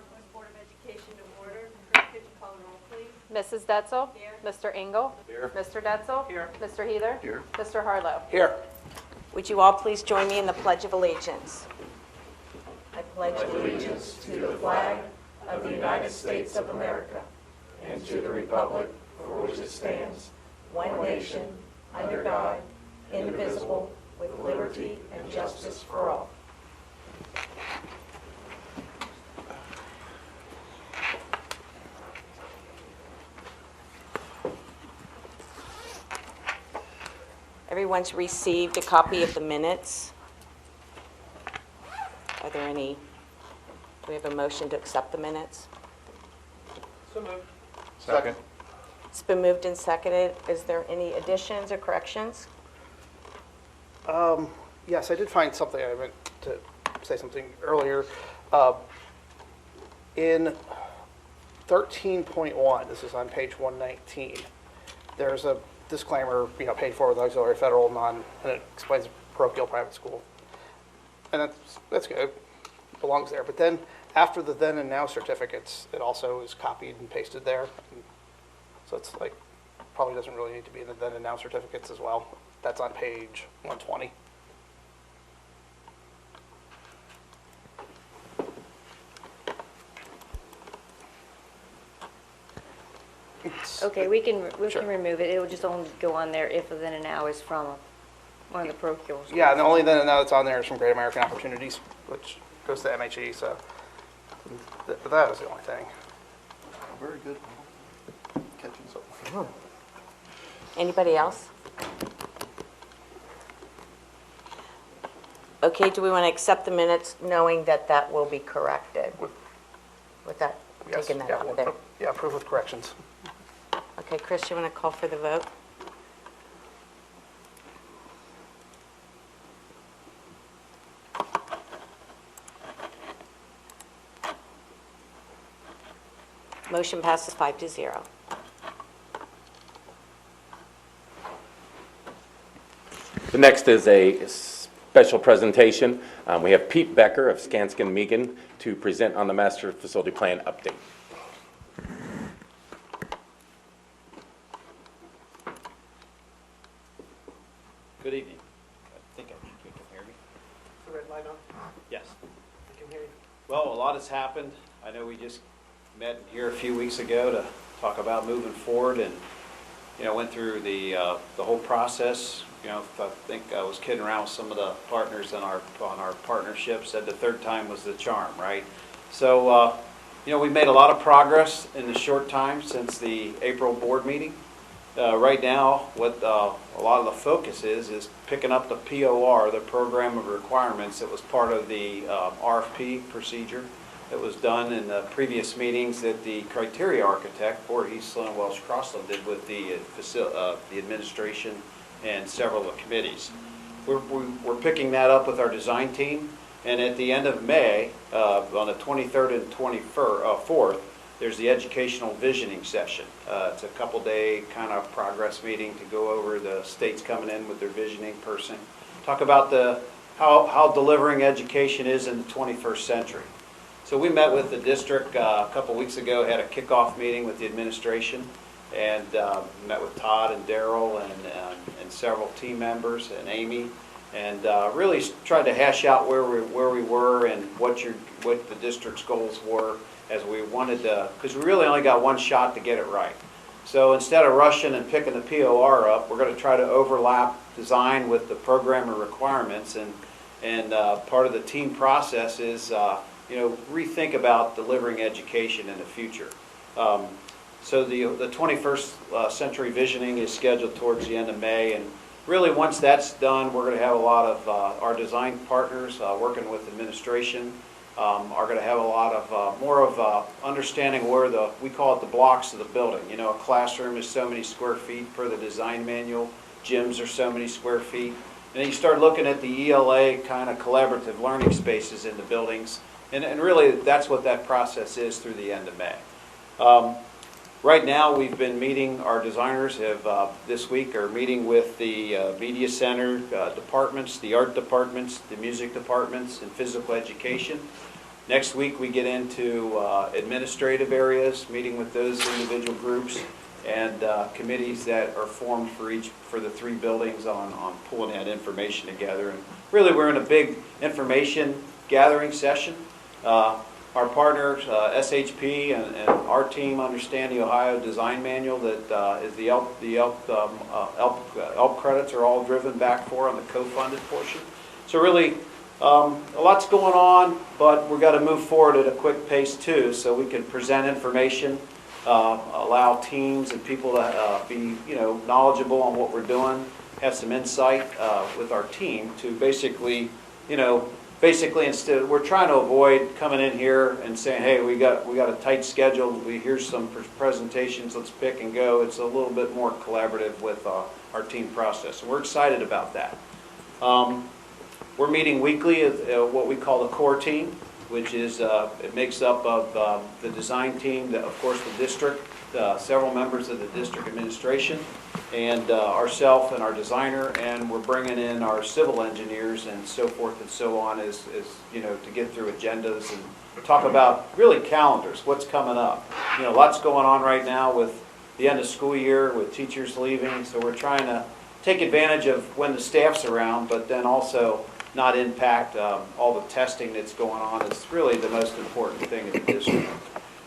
Northwest Board of Education to order. Clerk, could you call the roll, please? Mrs. Detzel? Here. Mr. Engel? Here. Mr. Detzel? Here. Mr. Heather? Here. Mr. Harlow? Here. Would you all please join me in the Pledge of Allegiance? I pledge allegiance to the flag of the United States of America and to the republic for which it stands, one nation, under God, indivisible, with liberty and justice for all. Everyone's received a copy of the minutes. Are there any, do we have a motion to accept the minutes? So moved. Second. It's been moved and seconded. Is there any additions or corrections? Yes, I did find something. I meant to say something earlier. In 13.1, this is on page 119, there's a disclaimer, paid for with auxiliary federal and it explains parochial private school. And that's good. It belongs there. But then after the then and now certificates, it also is copied and pasted there. So it's like, probably doesn't really need to be in the then and now certificates as well. That's on page 120. Okay, we can Sure. remove it. It will just only go on there if the then and now is from one of the parochial schools. Yeah, and the only then and now that's on there is from Great American Opportunities, which goes to MHE, so but that was the only thing. Very good. Catching something. Anybody else? Okay, do we want to accept the minutes knowing that that will be corrected? With that, Yes, taking that yeah, out of there? Yeah, approve with corrections. Okay, Chris, you want to call for the vote? Motion passes 5-0. The next is a special presentation. We have Pete Becker of Skanskin-Megan to present on the Master Facility Plan update. Good evening. I think you can hear me. The red light on? Yes. I can hear you. Well, a lot has happened. I know we just met here a few weeks ago to talk about moving forward and, went through the whole process. I think I was kidding around with some of the partners on our partnership, said the third time was the charm, right? So, we've made a lot of progress in the short time since the April board meeting. Right now, what a lot of the focus is picking up the POR, the Program of Requirements, that was part of the RFP procedure that was done in the previous meetings that the criteria architect for East Sloan Welsh Crossland did with the administration and several of the committees. We're picking that up with our design team, and at the end of May, on the 23rd and 24th, there's the educational visioning session. It's a couple-day kind of progress meeting to go over the states coming in with their visioning person. Talk about how delivering education is in the 21st century. So we met with the district a couple weeks ago, had a kickoff meeting with the administration, and met with Todd and Daryl and several team members and Amy, and really tried to hash out where we were and what the district's goals were, as we wanted to, because we really only got one shot to get it right. So instead of rushing and picking the POR up, we're going to try to overlap design with the program and requirements, and part of the team process is rethink about delivering education in the future. So the 21st century visioning is scheduled towards the end of May, and really once that's done, we're going to have a lot of our design partners working with administration are going to have a lot of more of understanding where we call it the blocks of the building. A classroom is so many square feet per the design manual, gyms are so many square feet, and then you start looking at the ELA kind of collaborative learning spaces in the buildings, and really that's what that process is through the end of May. Right now, we've been meeting, our designers have this week are meeting with the media center departments, the art departments, the music departments, and physical education. Next week, we get into administrative areas, meeting with those individual groups and committees that are formed for the 3 buildings on pulling that information together. And really, we're in a big information gathering session. Our partners, SHP and our team, understand the Ohio Design Manual that is the ELP credits are all driven back for on the co-funded portion. So really, a lot's going on, but we've got to move forward at a quick pace too, so we can present information, allow teams and people to be knowledgeable on what we're doing, have some insight with our team to basically instead we're trying to avoid coming in here and saying, hey, we got a tight schedule, here's some presentations, let's pick and go. It's a little bit more collaborative with our team process. So we're excited about that. We're meeting weekly at what we call the core team, which is it makes up of the design team, of course the district, several members of the district administration, and ourself and our designer, and we're bringing in our civil engineers and so forth and so on as to get through agendas and talk about really calendars, what's coming up. Lots going on right now with the end of school year, with teachers leaving, so we're trying to take advantage of when the staff's around, but then also not impact all the testing that's going on. It's really the most important thing in the district.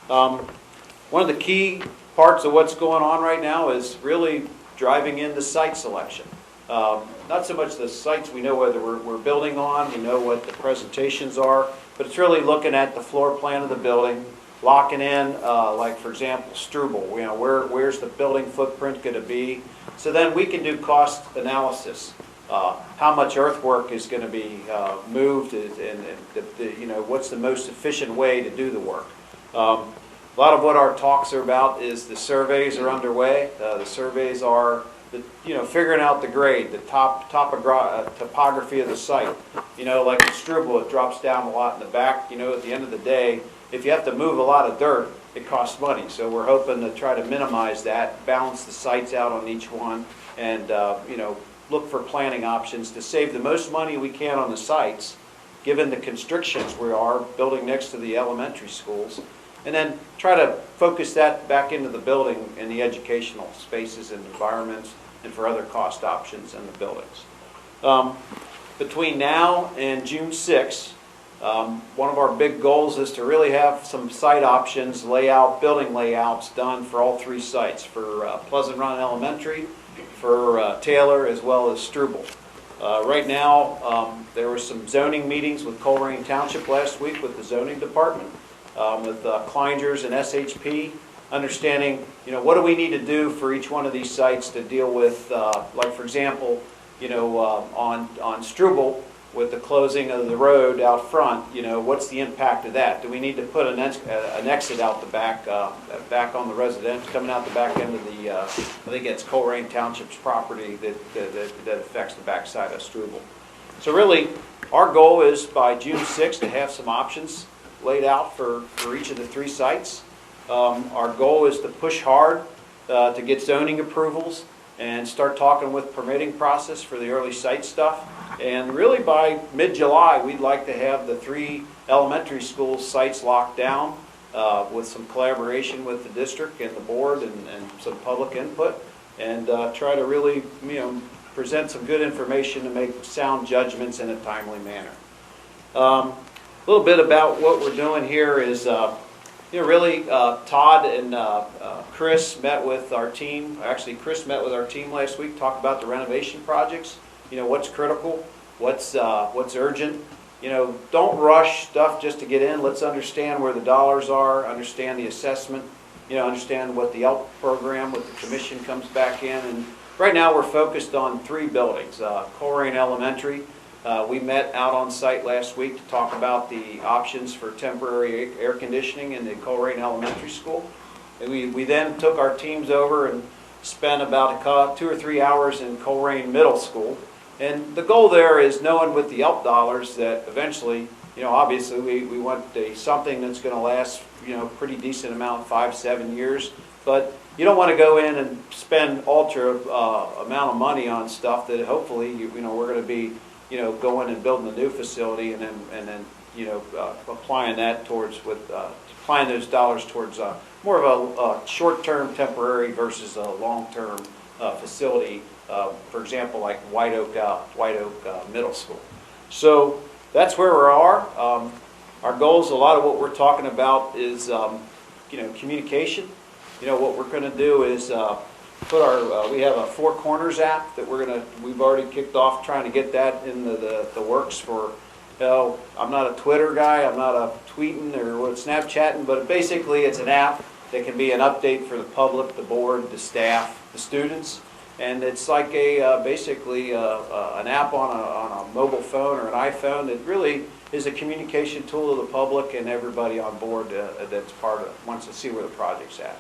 One of the key parts of what's going on right now is really driving into site selection. Not so much the sites we know whether we're building on, we know what the presentations are, but it's really looking at the floor plan of the building, locking in, like for example, Struble, where's the building footprint going to be? So then we can do cost analysis. How much earthwork is going to be moved, and what's the most efficient way to do the work. A lot of what our talks are about is the surveys are underway. The surveys are, figuring out the grade, the topography of the site. Like in Struble, it drops down a lot in the back. At the end of the day, if you have to move a lot of dirt, it costs money. So we're hoping to try to minimize that, balance the sites out on each one, and look for planning options to save the most money we can on the sites, given the constrictions we are building next to the elementary schools, and then try to focus that back into the building in the educational spaces and environments and for other cost options in the buildings. Between now and June 6th, one of our big goals is to really have some site options, building layouts done for all 3 sites, for Pleasant Run Elementary, for Taylor, as well as Struble. Right now, there were some zoning meetings with Colerain Township last week with the zoning department, with Kleinger's and SHP, understanding, what do we need to do for each one of these sites to deal with, like for example, on Struble, with the closing of the road out front, what's the impact of that? Do we need to put an exit out the back, back on the residence, coming out the back end of the, I think it's Colerain Township's property that affects the back side of Struble. So really, our goal is by June 6th to have some options laid out for each of the 3 sites. Our goal is to push hard to get zoning approvals and start talking with permitting process for the early site stuff. And really by mid-July, we'd like to have the 3 elementary school sites locked down with some collaboration with the district and the board and some public input, and try to really present some good information to make sound judgments in a timely manner. A little bit about what we're doing here is really Todd and Chris met with our team. Actually, Chris met with our team last week, talked about the renovation projects. What's critical, what's urgent. Don't rush stuff just to get in. Let's understand where the dollars are, understand the assessment, understand what the ELP program with the commission comes back in. And right now we're focused on 3 buildings. Colerain Elementary, we met out on site last week to talk about the options for temporary air conditioning in the Colerain Elementary School. And we then took our teams over and spent about 2 or 3 hours in Colerain Middle School. And the goal there is knowing with the ELP dollars that eventually, obviously we want something that's going to last, pretty decent amount, 5-7 years. But you don't want to go in and spend ultra amount of money on stuff that hopefully, we're going to be, going and building a new facility and then applying that applying those dollars towards more of a short-term temporary versus a long-term facility, for example, like White Oak Middle School. So that's where we are. Our goals, a lot of what we're talking about is, communication. What we're going to do is put we have a Four Corners app that we've already kicked off trying to get that in the works for, I'm not a Twitter guy, I'm not a tweeting or Snapchatting, but basically it's an app that can be an update for the public, the board, the staff, the students. And it's like basically an app on a mobile phone or an iPhone that really is a communication tool to the public and everybody on board that's wants to see where the project's at.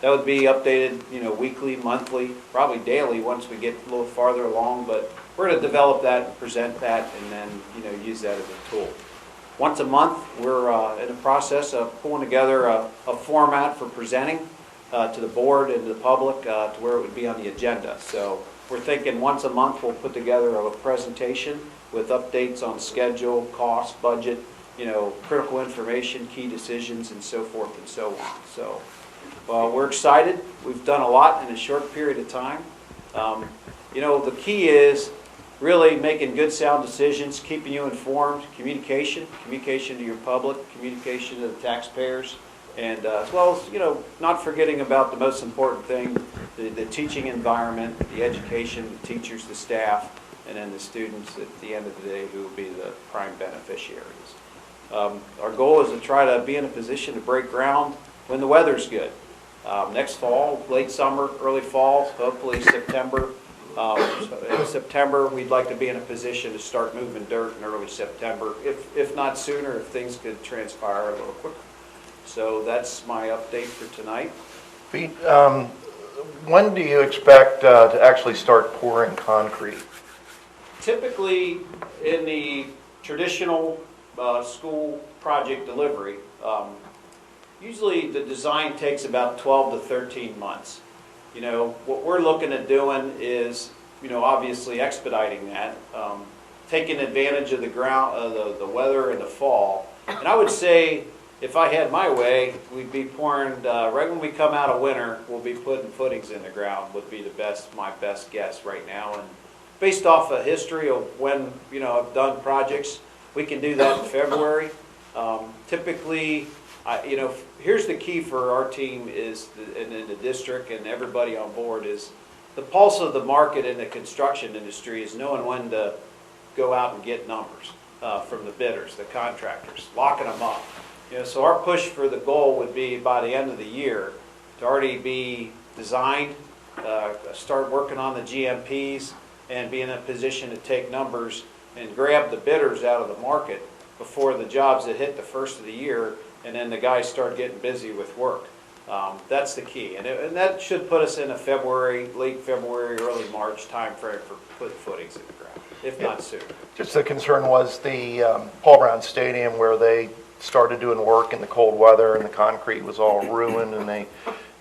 That would be updated, weekly, monthly, probably daily once we get a little farther along. But we're going to develop that and present that, and then use that as a tool. Once a month, we're in the process of pulling together a format for presenting to the board and to the public to where it would be on the agenda. So we're thinking once a month we'll put together a presentation with updates on schedule, cost, budget, critical information, key decisions, and so forth and so on. So we're excited. We've done a lot in a short period of time. The key is really making good, sound decisions, keeping you informed, communication to your public, communication to the taxpayers, and as well as, not forgetting about the most important thing, the teaching environment, the education, the teachers, the staff, and then the students at the end of the day who will be the prime beneficiaries. Our goal is to try to be in a position to break ground when the weather's good. Next fall, late summer, early fall, hopefully September. In September, we'd like to be in a position to start moving dirt in early September, if not sooner, if things could transpire a little quicker. So that's my update for tonight. Pete, when do you expect to actually start pouring concrete? Typically, in the traditional school project delivery, usually the design takes about 12 to 13 months. What we're looking at doing is, obviously expediting that, taking advantage of the ground, the weather in the fall. And I would say, if I had my way, we'd be pouring, right when we come out of winter, we'll be putting footings in the ground, would be my best guess right now. And based off a history of when, I've done projects, we can do that in February. Typically, here's the key for our team is, and in the district and everybody on board, is the pulse of the market in the construction industry is knowing when to go out and get numbers from the bidders, the contractors, locking them up. So our push for the goal would be by the end of the year to already be designed, start working on the GMPs, and be in a position to take numbers and grab the bidders out of the market before the jobs that hit the first of the year, and then the guys start getting busy with work. That's the key, and that should put us in a late February, early March time frame for putting footings in the ground, if not sooner. Just the concern was the Paul Brown Stadium where they started doing work in the cold weather and the concrete was all ruined and they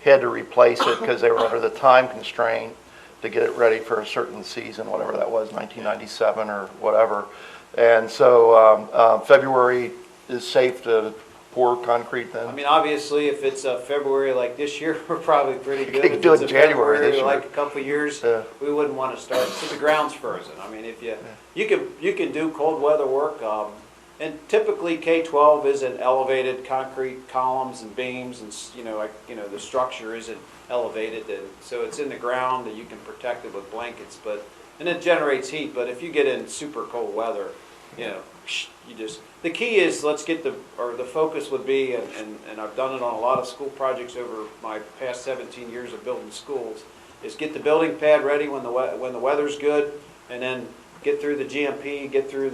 had to replace it because they were under the time constraint to get it ready for a certain season, whatever that was, 1997 or whatever. And so February is safe to pour concrete then? I mean, obviously, if it's February like this year, we're probably pretty good. You could do it in January this year. Like a couple of years, we wouldn't want to start because the ground's frozen. I mean, if you can do cold weather work, and typically K-12 isn't elevated concrete columns and beams, and the structure isn't elevated, and so it's in the ground and you can protect it with blankets, and it generates heat. But if you get in super cold weather, the key is let's get the focus would be, and I've done it on a lot of school projects over my past 17 years of building schools, is get the building pad ready when the weather's good, and then get through the GMP, get through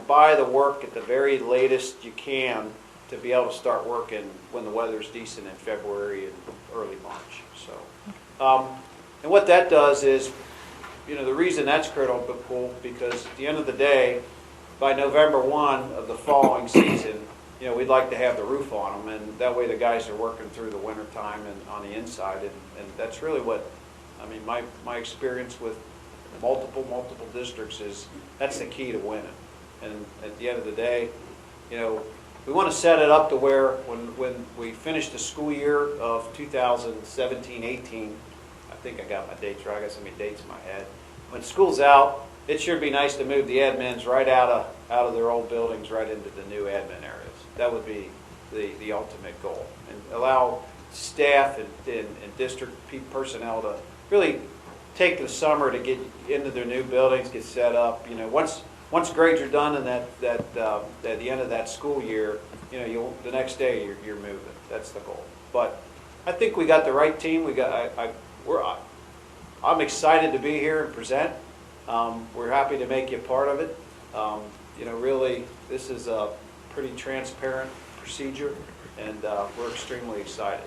buy the work at the very latest you can to be able to start working when the weather's decent in February and early March. So, and what that does is, the reason that's critical, because at the end of the day, by November 1 of the following season, we'd like to have the roof on them, and that way the guys are working through the winter time and on the inside, and that's really what, my experience with multiple districts is that's the key to winning. And at the end of the day, we want to set it up to where when we finish the school year of 2017-18, I think I got my dates right, I got so many dates in my head. When school's out, it should be nice to move the admins right out of their old buildings right into the new admin areas. That would be the ultimate goal, and allow staff and district personnel to really take the summer to get into their new buildings, get set up. Once grades are done and at the end of that school year, the next day you're moving. That's the goal. But I think we got the right team. I'm excited to be here and present. We're happy to make you part of it. Really, this is a pretty transparent procedure, and we're extremely excited.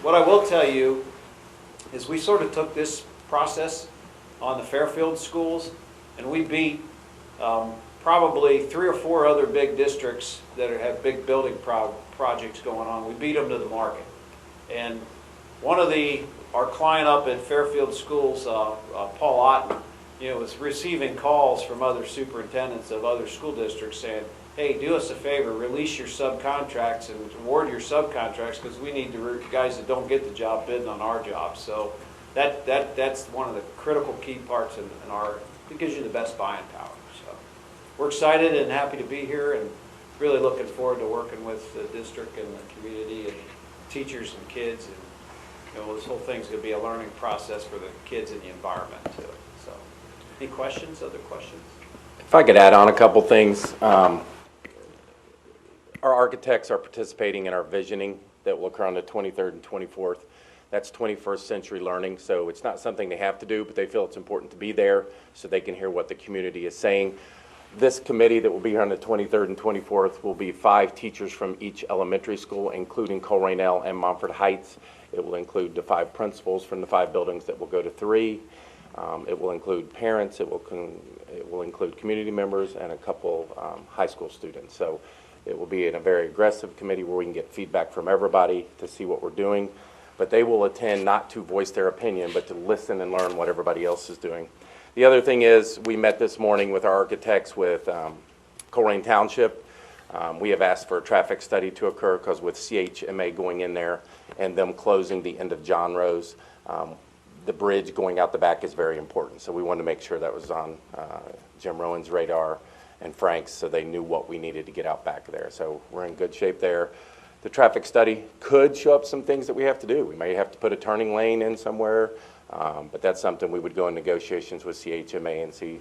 What I will tell you is we sort of took this process on the Fairfield schools, and we beat probably 3 or 4 other big districts that have big building projects going on. We beat them to the market. And one of our client up at Fairfield Schools, Paul Otten, was receiving calls from other superintendents of other school districts saying, hey, do us a favor, release your subcontracts and award your subcontracts, because we need the guys that don't get the job bidding on our jobs. So that's one of the critical key parts in it gives you the best buying power. So we're excited and happy to be here, and really looking forward to working with the district and the community and teachers and kids. And this whole thing's going to be a learning process for the kids and the environment too. So, any questions? Other questions? If I could add on a couple things. Our architects are participating in our visioning that will occur on the 23rd and 24th. That's 21st century learning, so it's not something they have to do, but they feel it's important to be there so they can hear what the community is saying. This committee that will be here on the 23rd and 24th will be 5 teachers from each elementary school, including Colrainell and Montford Heights. It will include the 5 principals from the 5 buildings that will go to 3. It will include parents, it will include community members, and a couple high school students. So it will be in a very aggressive committee where we can get feedback from everybody to see what we're doing. But they will attend not to voice their opinion, but to listen and learn what everybody else is doing. The other thing is, we met this morning with our architects with Colerain Township. We have asked for a traffic study to occur because with CHMA going in there and them closing the end of John Rose, the bridge going out the back is very important. So we wanted to make sure that was on Jim Rowan's radar and Frank's, so they knew what we needed to get out back there. So we're in good shape there. The traffic study could show up some things that we have to do. We may have to put a turning lane in somewhere, but that's something we would go in negotiations with CHMA and see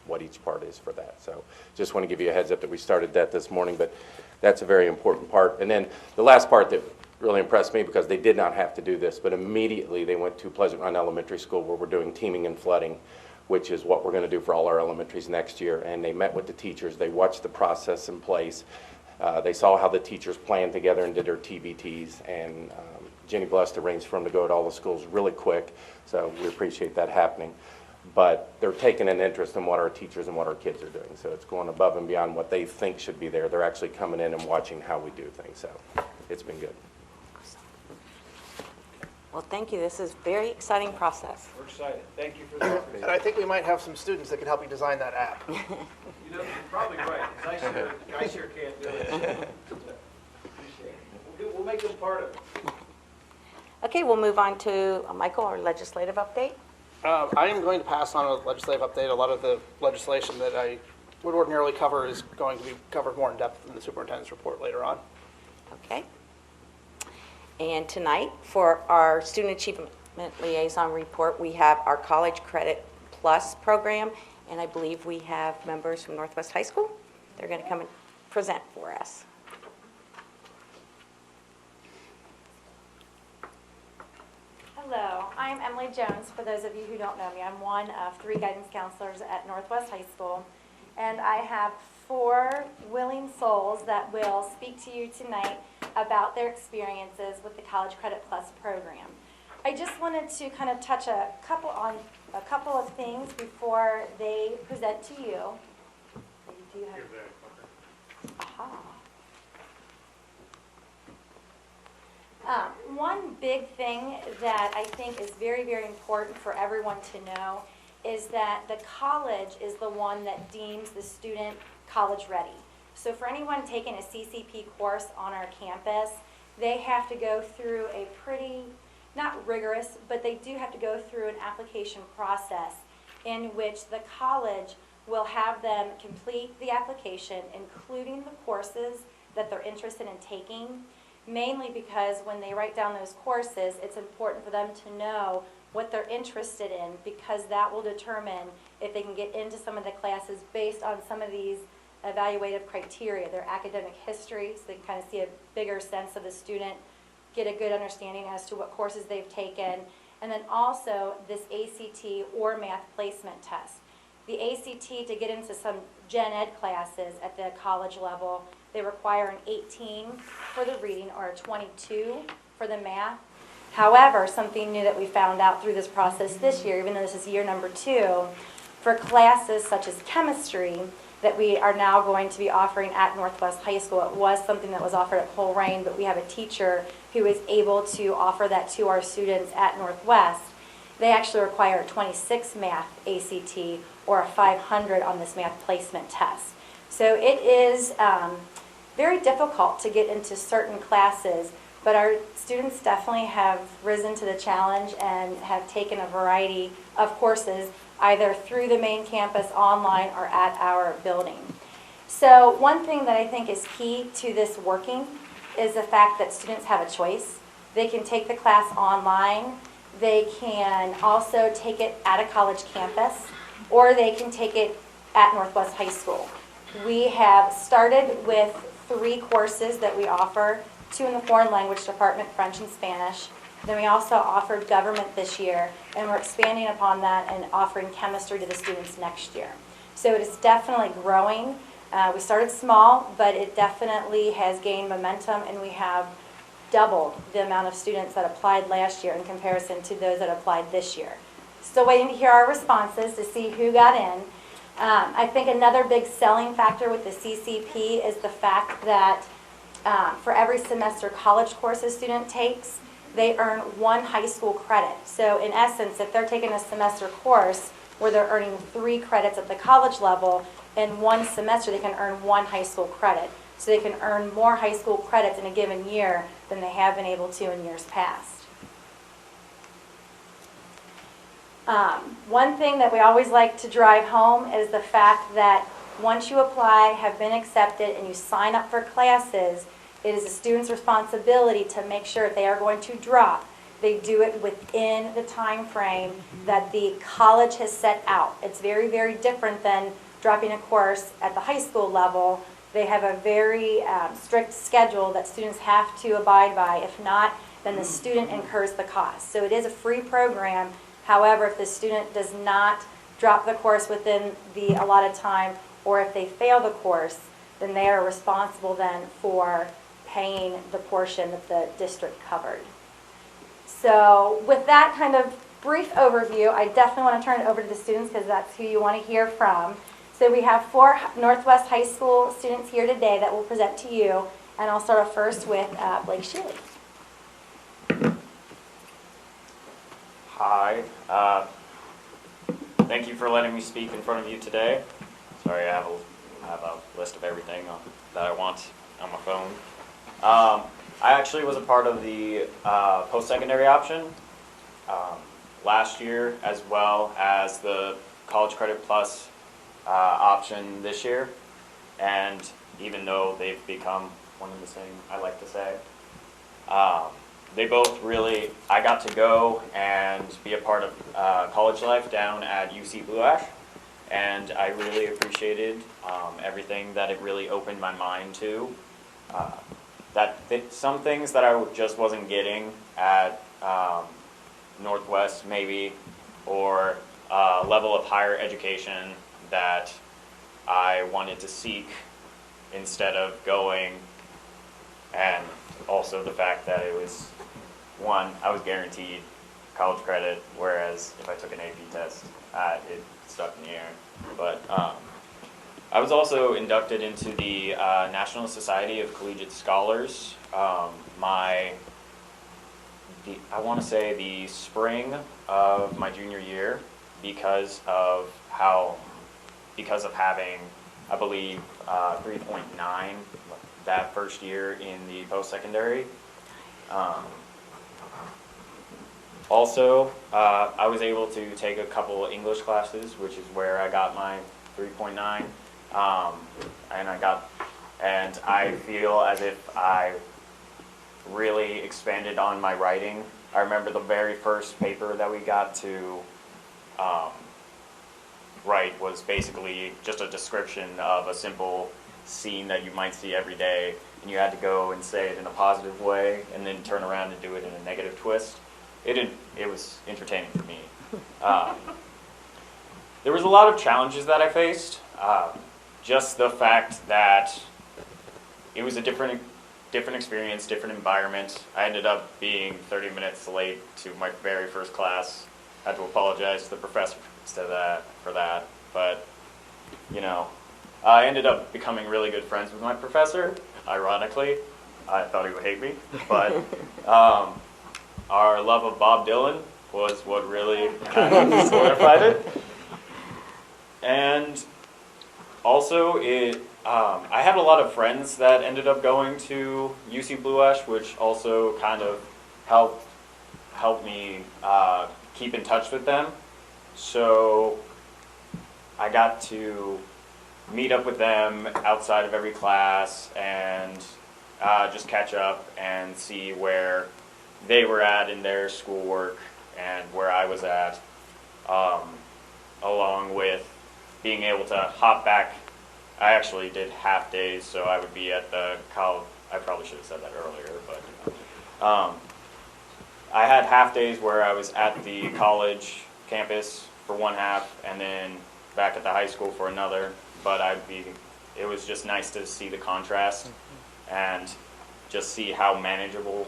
what each part is for that. So just want to give you a heads up that we started that this morning, but that's a very important part. And then the last part that really impressed me, because they did not have to do this, but immediately they went to Pleasant Run Elementary School, where we're doing teaming and flooding, which is what we're going to do for all our elementaries next year. And they met with the teachers. They watched the process in place. They saw how the teachers planned together and did their TBTs, and Jenny blessed arranged for them to go to all the schools really quick, so we appreciate that happening. But they're taking an interest in what our teachers and what our kids are doing, so it's going above and beyond what they think should be there. They're actually coming in and watching how we do things, so it's been good. Well, thank you. This is a very exciting process. We're excited. Thank you for the opportunity. And I think we might have some students that can help you design that app. You're probably right, 'cause I sure can't do it. We'll make them part of it. Okay, we'll move on to Michael, our legislative update. I am going to pass on a legislative update. A lot of the legislation that I would ordinarily cover is going to be covered more in depth in the superintendent's report later on. Okay. And tonight, for our Student Achievement Liaison Report, we have our College Credit Plus program, and I believe we have members from Northwest High School. They're going to come and present for us. Hello, I'm Emily Jones. For those of you who don't know me, I'm one of 3 guidance counselors at Northwest High School, and I have 4 willing souls that will speak to you tonight about their experiences with the College Credit Plus program. I just wanted to kind of touch a couple of things before they present to you. Do you have? Aha. One big thing that I think is very, very important for everyone to know is that the college is the one that deems the student college ready. So for anyone taking a CCP course on our campus, they have to go through a pretty, not rigorous, but they do have to go through an application process in which the college will have them complete the application, including the courses that they're interested in taking, mainly because when they write down those courses, it's important for them to know what they're interested in, because that will determine if they can get into some of the classes based on some of these evaluative criteria, their academic history, so they can kind of see a bigger sense of the student, get a good understanding as to what courses they've taken, and then also this ACT or math placement test. The ACT, to get into some gen ed classes at the college level, they require an 18 for the reading or a 22 for the math. However, something new that we found out through this process this year, even though this is year number 2, for classes such as chemistry that we are now going to be offering at Northwest High School. It was something that was offered at Colerain, but we have a teacher who is able to offer that to our students at Northwest. They actually require a 26 math ACT or a 500 on this math placement test. So it is very difficult to get into certain classes, but our students definitely have risen to the challenge and have taken a variety of courses either through the main campus, online, or at our building. So one thing that I think is key to this working is the fact that students have a choice. They can take the class online, they can also take it at a college campus, or they can take it at Northwest High School. We have started with 3 courses that we offer, 2 in the foreign language department, French and Spanish. Then we also offered government this year, and we're expanding upon that and offering chemistry to the students next year. So it is definitely growing. We started small, but it definitely has gained momentum, and we have doubled the amount of students that applied last year in comparison to those that applied this year. Still waiting to hear our responses to see who got in. I think another big selling factor with the CCP is the fact that for every semester college course a student takes, they earn 1 high school credit. So in essence, if they're taking a semester course where they're earning 3 credits at the college level, in 1 semester they can earn 1 high school credit. So they can earn more high school credits in a given year than they have been able to in years past. One thing that we always like to drive home is the fact that once you apply, have been accepted, and you sign up for classes, it is the student's responsibility to make sure if they are going to drop, they do it within the time frame that the college has set out. It's very, very different than dropping a course at the high school level. They have a very strict schedule that students have to abide by. If not, then the student incurs the cost. So it is a free program. However, if the student does not drop the course within the allotted time, or if they fail the course, then they are responsible then for paying the portion that the district covered. So with that kind of brief overview, I definitely want to turn it over to the students because that's who you want to hear from. So we have 4 Northwest High School students here today that will present to you, and I'll start off first with Blake Shealy. Hi. Thank you for letting me speak in front of you today. Sorry, I have a list of everything that I want on my phone. I actually was a part of the post-secondary option last year, as well as the College Credit Plus option this year. And even though they've become one and the same, I like to say, they both really, I got to go and be a part of college life down at UC Blue Ash. And I really appreciated everything that it really opened my mind to. Some things that I just wasn't getting at Northwest maybe, or a level of higher education that I wanted to seek instead of going, and also the fact that it was, one, I was guaranteed college credit, whereas if I took an AP test, it stuck in the air. But I was also inducted into the National Society of Collegiate Scholars. I want to say the spring of my junior year, because of having I believe, 3.9 that first year in the post-secondary. Also, I was able to take a couple English classes, which is where I got my 3.9. And I feel as if I really expanded on my writing. I remember the very first paper that we got to write was basically just a description of a simple scene that you might see every day, and you had to go and say it in a positive way and then turn around and do it in a negative twist. It was entertaining for me. There was a lot of challenges that I faced. Just the fact that it was a different experience, different environment. I ended up being 30 minutes late to my very first class. I had to apologize to the professor for that. But, you know, I ended up becoming really good friends with my professor, ironically. I thought he would hate me. But our love of Bob Dylan was what really kind of solidified it. And also, I had a lot of friends that ended up going to UC Blue Ash, which also kind of helped me keep in touch with them. So I got to meet up with them outside of every class and just catch up and see where they were at in their schoolwork and where I was at, along with being able to hop back. I actually did half days, so I would be at the college. I probably should have said that earlier, but I had half days where I was at the college campus for one half, and then back at the high school for another. But it was just nice to see the contrast and just see how manageable,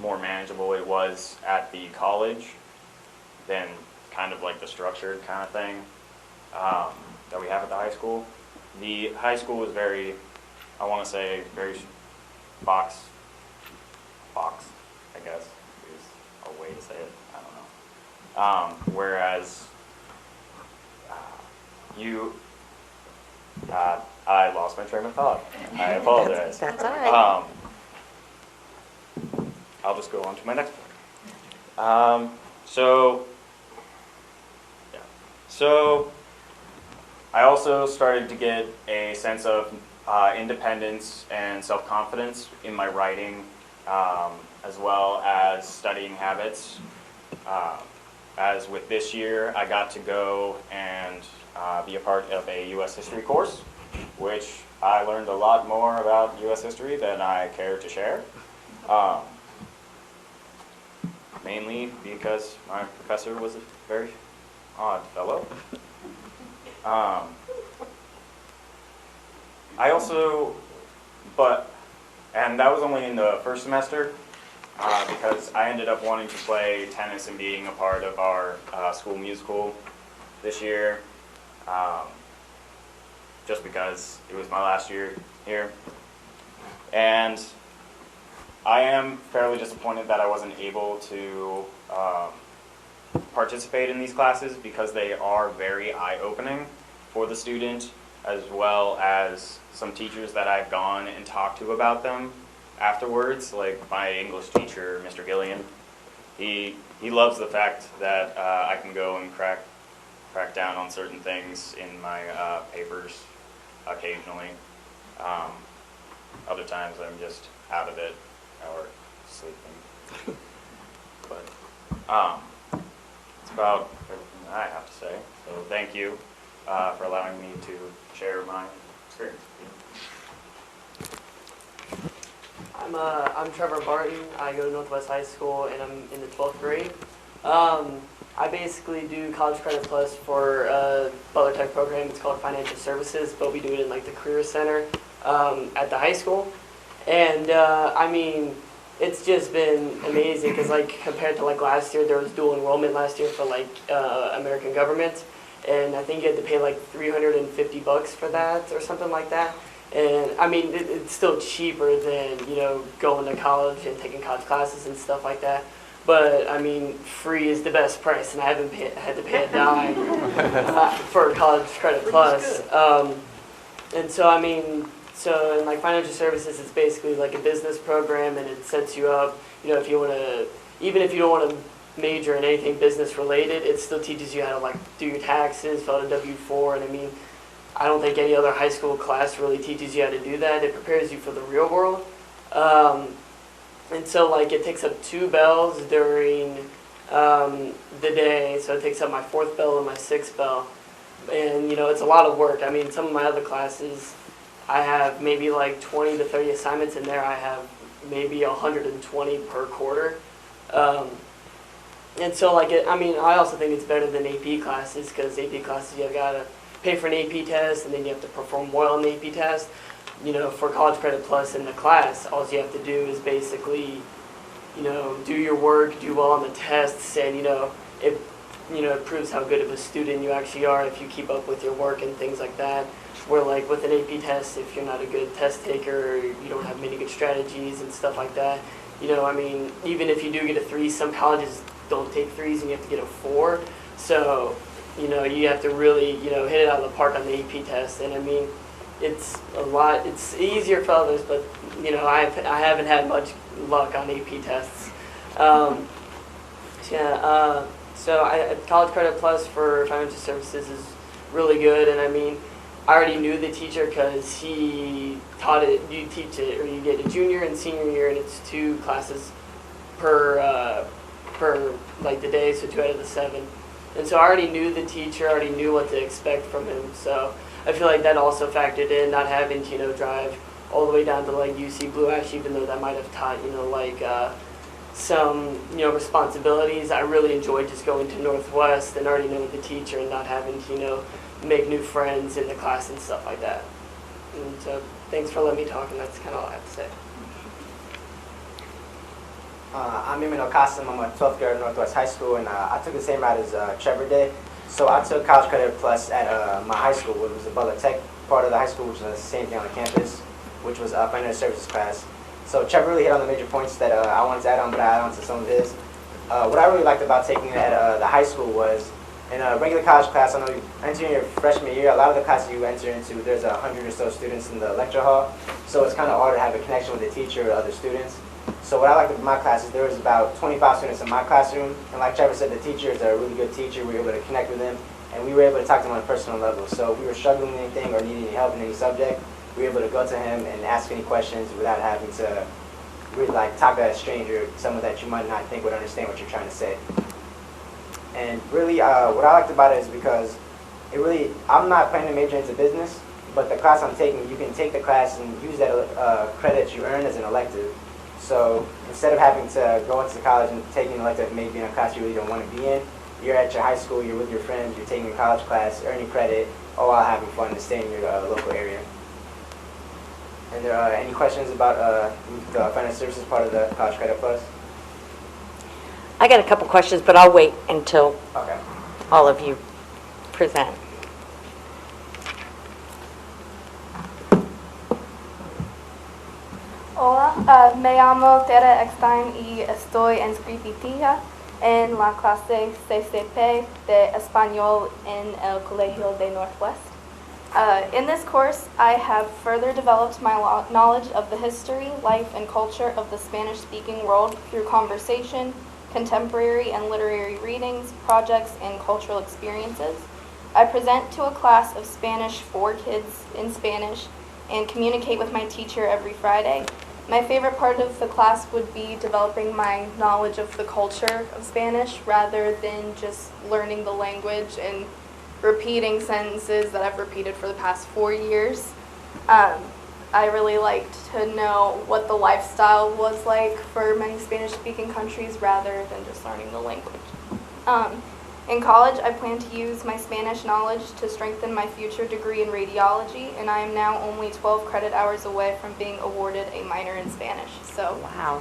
more manageable it was at the college than kind of like the structured kind of thing that we have at the high school. The high school was very, I want to say, very box, I guess, is a way to say it. I don't know. Whereas I lost my train of thought. I apologize. That's all right. I'll just go on to my next point. So I also started to get a sense of independence and self-confidence in my writing, as well as studying habits. As with this year, I got to go and be a part of a U.S. history course, which I learned a lot more about U.S. history than I care to share. Mainly because my professor was a very odd fellow. And that was only in the first semester, because I ended up wanting to play tennis and being a part of our school musical this year, just because it was my last year here. And I am fairly disappointed that I wasn't able to participate in these classes, because they are very eye-opening for the student, as well as some teachers that I've gone and talked to about them afterwards, like my English teacher, Mr. Gillian. He loves the fact that I can go and crack down on certain things in my papers occasionally. Other times I'm just out of it or sleeping. But it's about everything that I have to say. So thank you for allowing me to share my experience. I'm Trevor Barton. I go to Northwest High School, and I'm in the 12th grade. I basically do College Credit Plus for Butler Tech program. It's called Financial Services, but we do it in like the Career Center at the high school. And I mean, it's just been amazing, because like compared to like last year, there was dual enrollment last year for like American government, and I think you had to pay like $350 for that or something like that. And I mean, it's still cheaper than, you know, going to college and taking college classes and stuff like that. But I mean, free is the best price, and I haven't had to pay a dime for College Credit Plus. And so I mean, so in like financial services, it's basically like a business program, and it sets you up. You know, if you want to, even if you don't want to major in anything business related, it still teaches you how to like do your taxes, fill out a W-4, and I mean, I don't think any other high school class really teaches you how to do that. It prepares you for the real world. And so like it takes up 2 bells during the day, so it takes up my 4th bell and my 6th bell. And you know, it's a lot of work. I mean, some of my other classes, I have maybe like 20 to 30 assignments in there. I have maybe 120 per quarter. And so like I mean, I also think it's better than AP classes, because AP classes you've got to pay for an AP test, and then you have to perform well on the AP test. You know, for College Credit Plus in the class, all you have to do is basically, you know, do your work, do well on the tests, and you know, it proves how good of a student you actually are if you keep up with your work and things like that. Where like with an AP test, if you're not a good test taker, or you don't have many good strategies and stuff like that, you know, I mean, even if you do get a 3, some colleges don't take 3s and you have to get a 4. So, you know, you have to really, you know, hit it out of the park on the AP test. And I mean, it's easier for others, but you know, I haven't had much luck on AP tests. So College Credit Plus for financial services is really good, and I mean, I already knew the teacher because he taught it. You teach it, or you get a junior and senior year, and it's 2 classes per like the day, so 2 out of the 7. And so I already knew the teacher, I already knew what to expect from him. So I feel like that also factored in, not having to, you know, drive all the way down to like UC Blue Ash, even though that might have taught, you know, like some, you know, responsibilities. I really enjoyed just going to Northwest and already knowing the teacher and not having to, you know, make new friends in the class and stuff like that. And so thanks for letting me talk, and that's kind of all I have to say. I'm Emmanuel Kasim. I'm a 12th grader at Northwest High School, and I took the same route as Trevor did. So I took College Credit Plus at my high school, which was the Butler Tech part of the high school, which was the same thing on the campus, which was a financial services class. So Trevor really hit on the major points that I wanted to add on, but I add on to some of his. What I really liked about taking it at the high school was, in a regular college class, I know you entering your freshman year, a lot of the classes you enter into, there's 100 or so students in the lecture hall, so it's kind of hard to have a connection with the teacher or other students. So what I liked about my class is there was about 25 students in my classroom, and like Trevor said, the teacher is a really good teacher. We were able to connect with him, and we were able to talk to him on a personal level. So if we were struggling with anything or needing any help in any subject, we were able to go to him and ask any questions without having to really like talk to a stranger, someone that you might not think would understand what you're trying to say. And really, what I liked about it is because it really, I'm not planning to major into business, but the class I'm taking, you can take the class and use that credit you earn as an elective. So instead of having to go into college and taking an elective maybe in a class you really don't want to be in, you're at your high school, you're with your friends, you're taking a college class, earning credit, all while having fun and staying in your local area. And there are any questions about the financial services part of the College Credit Plus? I got a couple questions, but I'll wait until Okay. all of you present. Hola, me llamo Tera Eckstein y estoy inscrita en la clase CCP de Español en el Colegio de Northwest. In this course, I have further developed my knowledge of the history, life, and culture of the Spanish-speaking world through conversation, contemporary and literary readings, projects, and cultural experiences. I present to a class of Spanish for kids in Spanish and communicate with my teacher every Friday. My favorite part of the class would be developing my knowledge of the culture of Spanish rather than just learning the language and repeating sentences that I've repeated for the past 4 years. I really liked to know what the lifestyle was like for many Spanish-speaking countries rather than just learning the language. In college, I plan to use my Spanish knowledge to strengthen my future degree in radiology, and I am now only 12 credit hours away from being awarded a minor in Spanish. So, Wow.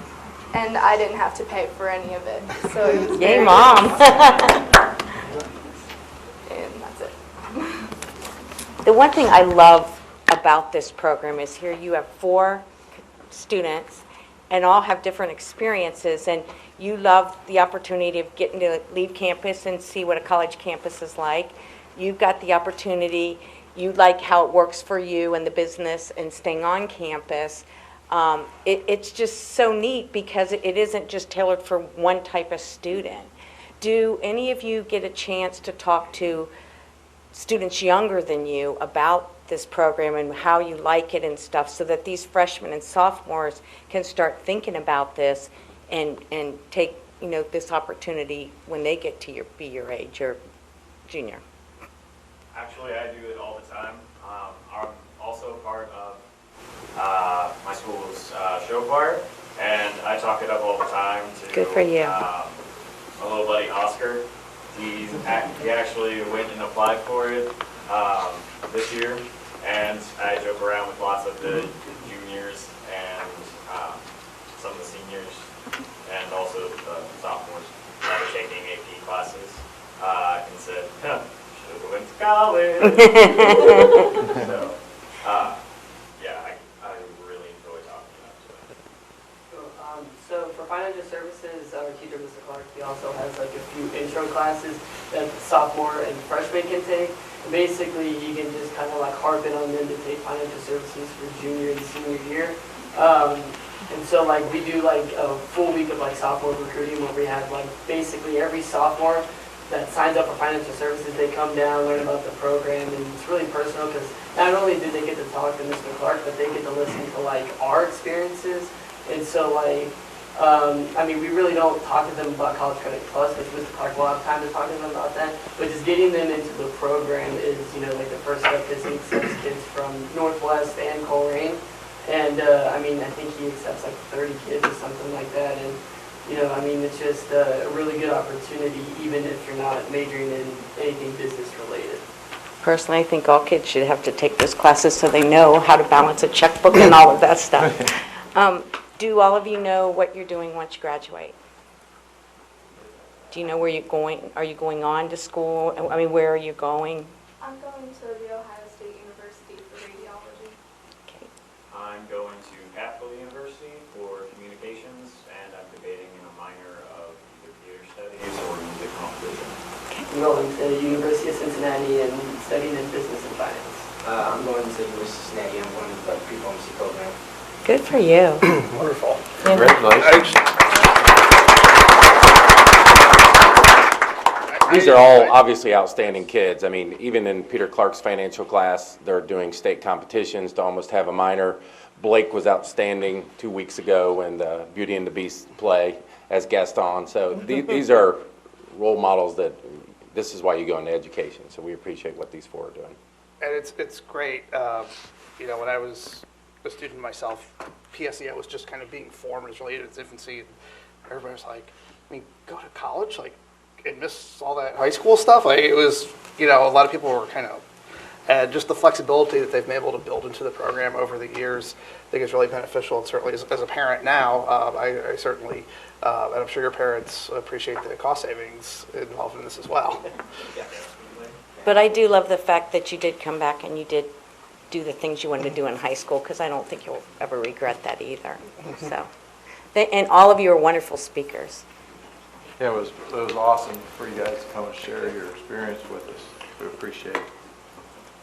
and I didn't have to pay for any of it. So it was Yay, very Mom. And that's it. The one thing I love about this program is here you have 4 students, and all have different experiences, and you love the opportunity of getting to leave campus and see what a college campus is like. You've got the opportunity, you like how it works for you and the business and staying on campus. It's just so neat because it isn't just tailored for one type of student. Do any of you get a chance to talk to students younger than you about this program and how you like it and stuff, so that these freshmen and sophomores can start thinking about this and take, you know, this opportunity when they get to be your age or junior? Actually, I do it all the time. I'm also part of my school's show choir, and I talk it up all the time to Good for you. my little buddy Oscar. He actually went and applied for it this year, and I joke around with lots of the juniors and some of the seniors, and also the sophomores that are taking AP classes, and said, huh, should have went to college. So, yeah, I really enjoy talking about it. So for financial services, our teacher, Mr. Clark, he also has like a few intro classes that sophomore and freshman can take. And basically, you can just kind of like harp in on them to take financial services for junior and senior year. And so like we do like a full week of like sophomore recruiting where we have like basically every sophomore that signs up for financial services, they come down, learn about the program, and it's really personal because not only do they get to talk to Mr. Clark, but they get to listen to like our experiences. And so like, I mean, we really don't talk to them about College Credit Plus, which Mr. Clark will have time to talk to them about that, but just getting them into the program is, you know, like the first step is he accepts kids from Northwest and Coleraine. And I mean, I think he accepts like 30 kids or something like that. And, you know, I mean, it's just a really good opportunity, even if you're not majoring in anything business related. Personally, I think all kids should have to take those classes so they know how to balance a checkbook and all of that stuff. Do all of you know what you're doing once you graduate? Do you know where you're going? Are you going on to school? I mean, where are you going? I'm going to The Ohio State University for radiology. Okay. I'm going to Capital University for communications, and I'm debating in a minor of either theater studies or music composition. I'm going to the University of Cincinnati and studying in business and finance. I'm going to the University of Cincinnati. I'm going to the pre-pharmacy program. Good for you. Wonderful. Congratulations. These are all obviously outstanding kids. I mean, even in Peter Clark's financial class, they're doing state competitions to almost have a minor. Blake was outstanding 2 weeks ago in the Beauty and the Beast play as Gaston. So these are role models that this is why you go into education. So we appreciate what these four are doing. And it's great. You know, when I was a student myself, PSEO was just kind of being formed. It was really in its infancy. And everybody was like, I mean, go to college? Like, and miss all that high school stuff? Like, it was, you know, a lot of people were kind of, and just the flexibility that they've been able to build into the program over the years, I think is really beneficial. And certainly as a parent now, I certainly, and I'm sure your parents appreciate the cost savings involved in this as well. But I do love the fact that you did come back and you did do the things you wanted to do in high school, because I don't think you'll ever regret that either. So, and all of you are wonderful speakers. Yeah, it was awesome for you guys to come and share your experience with us. We appreciate it.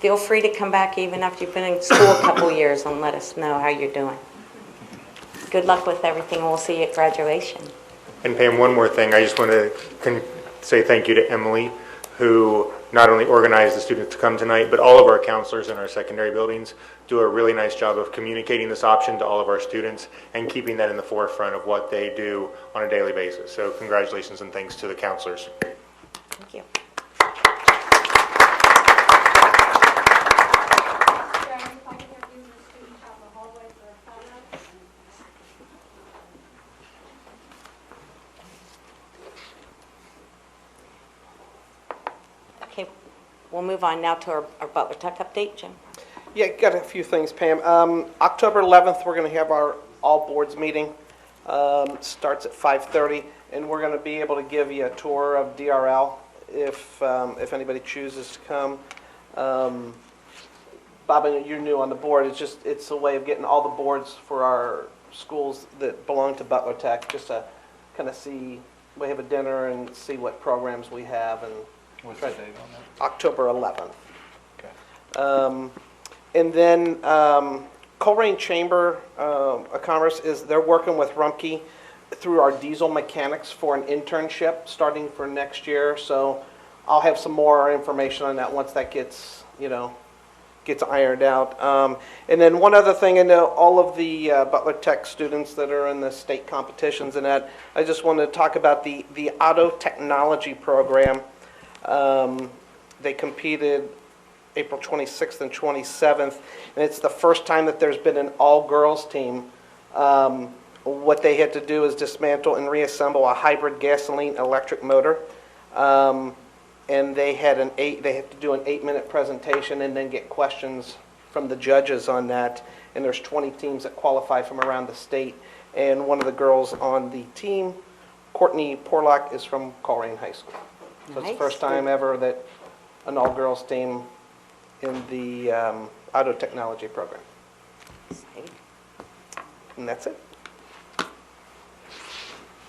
Feel free to come back even after you've been in school a couple years and let us know how you're doing. Good luck with everything, and we'll see you at graduation. And Pam, one more thing. I just want to say thank you to Emily, who not only organized the students to come tonight, but all of our counselors in our secondary buildings do a really nice job of communicating this option to all of our students and keeping that in the forefront of what they do on a daily basis. So congratulations and thanks to the counselors. Thank you. Okay, we'll move on now to our Butler Tech update, Jim. Yeah, got a few things, Pam. October 11th, we're going to have our all boards meeting. Starts at 5:30, and we're going to be able to give you a tour of DRL if anybody chooses to come. Bob, I know you're new on the board. It's a way of getting all the boards for our schools that belong to Butler Tech, just to kind of see, we have a dinner and see what programs we have, and What's the date on that? October 11th. Okay. And then Colerain Chamber of Commerce they're working with Rumpke through our diesel mechanics for an internship starting for next year. So I'll have some more information on that once that gets ironed out. And then one other thing, I know all of the Butler Tech students that are in the state competitions and that, I just want to talk about the auto technology program. They competed April 26th and 27th, and it's the first time that there's been an all-girls team. What they had to do is dismantle and reassemble a hybrid gasoline electric motor. And they had to do an 8-minute presentation and then get questions from the judges on that. And there's 20 teams that qualify from around the state. And one of the girls on the team, Courtney Porlock, is from Colerain High School. So it's the first time ever that an all-girls team in the auto technology program. And that's it.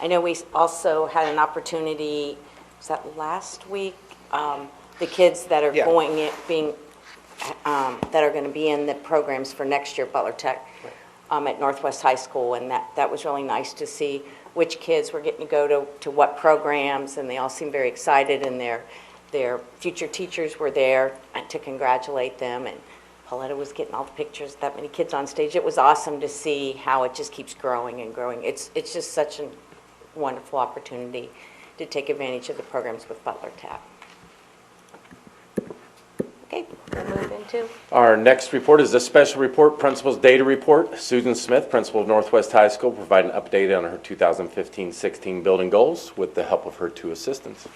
I know we also had an opportunity, was that last week? The kids that are Yeah. that are going to be in the programs for next year, Butler Tech, at Northwest High School, and that was really nice to see which kids were getting to go to what programs, and they all seemed very excited, and their future teachers were there to congratulate them, and Pauletta was getting all the pictures, that many kids on stage. It was awesome to see how it just keeps growing and growing. It's just such a wonderful opportunity to take advantage of the programs with Butler Tech. Okay, we'll move into. Our next report is a special report, Principal's Data Report. Susan Smith, Principal of Northwest High School, provide an update on her 2015-16 building goals with the help of her 2 assistants.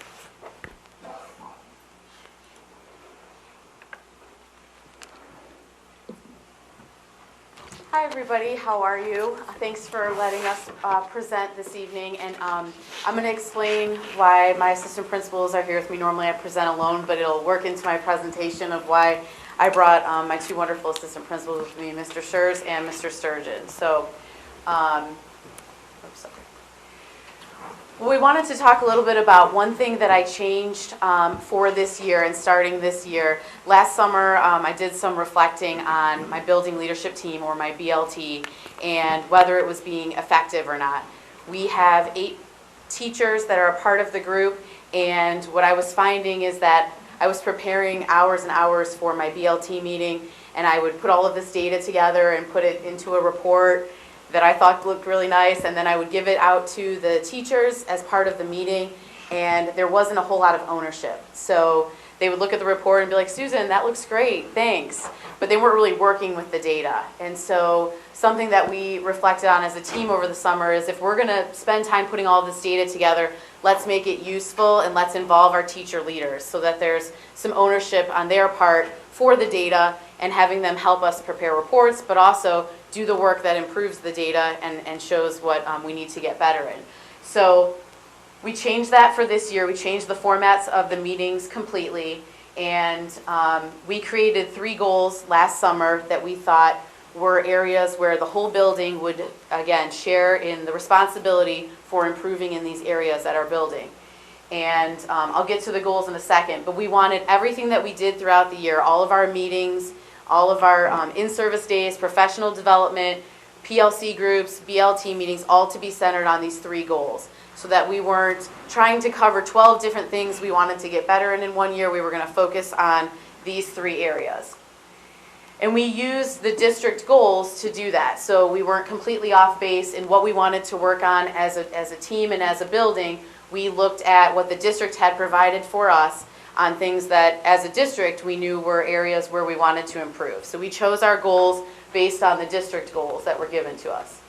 Hi, everybody. How are you? Thanks for letting us present this evening. And I'm going to explain why my assistant principals are here with me. Normally I present alone, but it'll work into my presentation of why I brought my 2 wonderful assistant principals with me, Mr. Schurz and Mr. Sturgeon. So, we wanted to talk a little bit about one thing that I changed for this year and starting this year. Last summer, I did some reflecting on my building leadership team, or my BLT, and whether it was being effective or not. We have 8 teachers that are a part of the group, and what I was finding is that I was preparing hours and hours for my BLT meeting, and I would put all of this data together and put it into a report that I thought looked really nice, and then I would give it out to the teachers as part of the meeting, and there wasn't a whole lot of ownership. So they would look at the report and be like, Susan, that looks great, thanks. But they weren't really working with the data. And so something that we reflected on as a team over the summer is, if we're gonna spend time putting all this data together, let's make it useful and let's involve our teacher leaders so that there's some ownership on their part for the data and having them help us prepare reports, but also do the work that improves the data and shows what we need to get better in. So we changed that for this year. We changed the formats of the meetings completely, and we created 3 goals last summer that we thought were areas where the whole building would, again, share in the responsibility for improving in these areas at our building. And I'll get to the goals in a second, but we wanted everything that we did throughout the year, all of our meetings, all of our in-service days, professional development, PLC groups, BLT meetings, all to be centered on these 3 goals, so that we weren't trying to cover 12 different things we wanted to get better in one year. We were going to focus on these 3 areas. And we used the district goals to do that, so we weren't completely off base in what we wanted to work on as a team and as a building. We looked at what the district had provided for us on things that, as a district, we knew were areas where we wanted to improve. So we chose our goals based on the district goals that were given to us.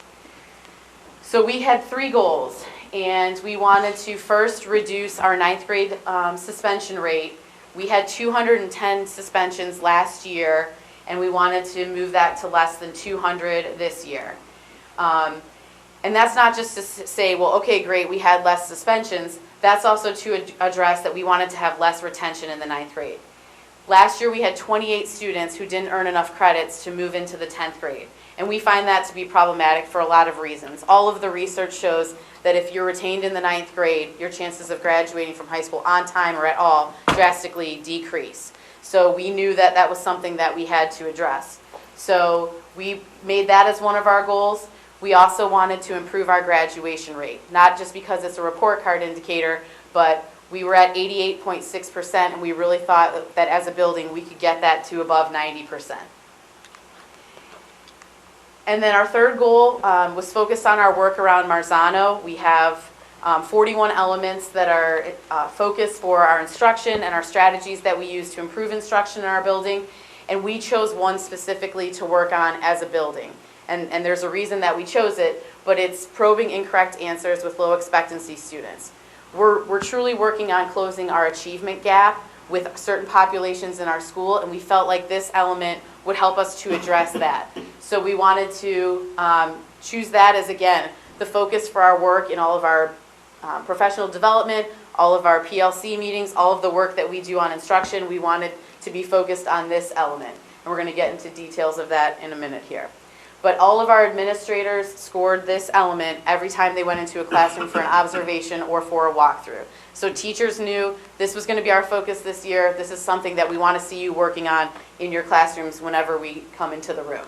So we had 3 goals, and we wanted to first reduce our 9th grade suspension rate. We had 210 suspensions last year, and we wanted to move that to less than 200 this year. And that's not just to say, well, okay, great, we had less suspensions. That's also to address that we wanted to have less retention in the 9th grade. Last year, we had 28 students who didn't earn enough credits to move into the 10th grade. And we find that to be problematic for a lot of reasons. All of the research shows that if you're retained in the 9th grade, your chances of graduating from high school on time or at all drastically decrease. So we knew that that was something that we had to address. So we made that as one of our goals. We also wanted to improve our graduation rate, not just because it's a report card indicator, but we were at 88.6%, and we really thought that as a building we could get that to above 90%. And then our third goal was focused on our work around Marzano. We have 41 elements that are focused for our instruction and our strategies that we use to improve instruction in our building. And we chose one specifically to work on as a building. And there's a reason that we chose it, but it's probing incorrect answers with low expectancy students. We're truly working on closing our achievement gap with certain populations in our school, and we felt like this element would help us to address that. So we wanted to choose that as, again, the focus for our work in all of our professional development, all of our PLC meetings, all of the work that we do on instruction. We wanted to be focused on this element, and we're going to get into details of that in a minute here. But all of our administrators scored this element every time they went into a classroom for an observation or for a walkthrough. So teachers knew this was going to be our focus this year. This is something that we want to see you working on in your classrooms whenever we come into the room.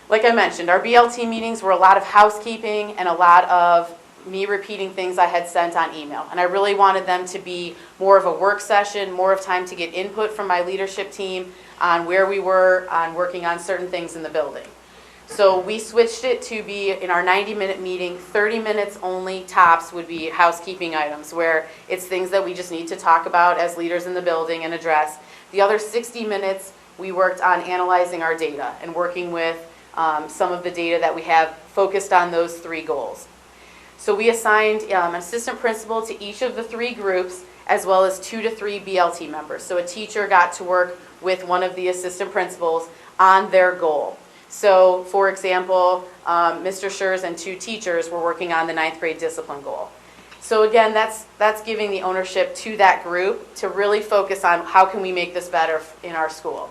Like I mentioned, our BLT meetings were a lot of housekeeping and a lot of me repeating things I had sent on email. And I really wanted them to be more of a work session, more of time to get input from my leadership team on where we were on working on certain things in the building. So we switched it to be, in our 90-minute meeting, 30 minutes only tops would be housekeeping items, where it's things that we just need to talk about as leaders in the building and address. The other 60 minutes, we worked on analyzing our data and working with some of the data that we have focused on those three goals. So we assigned an assistant principal to each of the three groups, as well as 2 to 3 BLT members. So a teacher got to work with one of the assistant principals on their goal. So, for example, Mr. Schurz and 2 teachers were working on the 9th grade discipline goal. So again, that's giving the ownership to that group to really focus on how can we make this better in our school.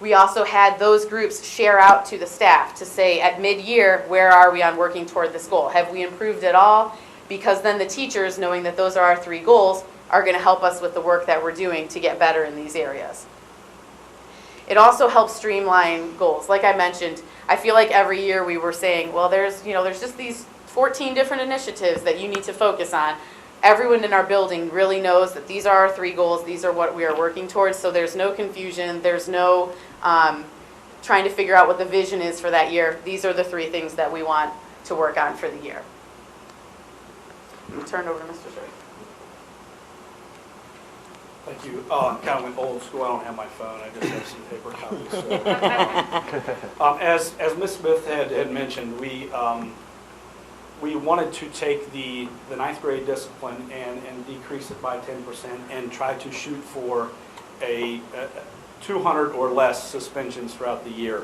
We also had those groups share out to the staff to say at mid-year, where are we on working toward this goal? Have we improved at all? Because then the teachers, knowing that those are our 3 goals, are going to help us with the work that we're doing to get better in these areas. It also helps streamline goals. Like I mentioned, I feel like every year we were saying, well, there's just these 14 different initiatives that you need to focus on. Everyone in our building really knows that these are our 3 goals, these are what we are working towards, so there's no confusion, there's no trying to figure out what the vision is for that year. These are the 3 things that we want to work on for the year. We'll turn it over to Mr. Schurz. Thank you. I kind of went old school. I don't have my phone. I just have some paper copies. So. As Ms. Smith had mentioned, we wanted to take the 9th grade discipline and decrease it by 10% and try to shoot for a 200 or less suspensions throughout the year.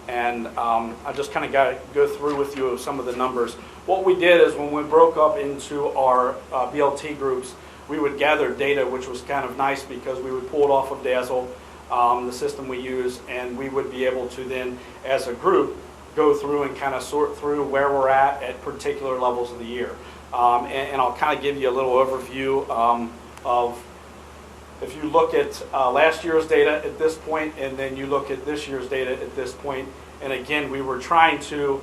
And I just kind of got to go through with you some of the numbers. What we did is when we broke up into our BLT groups, we would gather data, which was kind of nice because we would pull it off of Dazzle, the system we use, and we would be able to then, as a group, go through and kind of sort through where we're at particular levels of the year. And I'll kind of give you a little overview of, if you look at last year's data at this point, and then you look at this year's data at this point, and again, we were trying to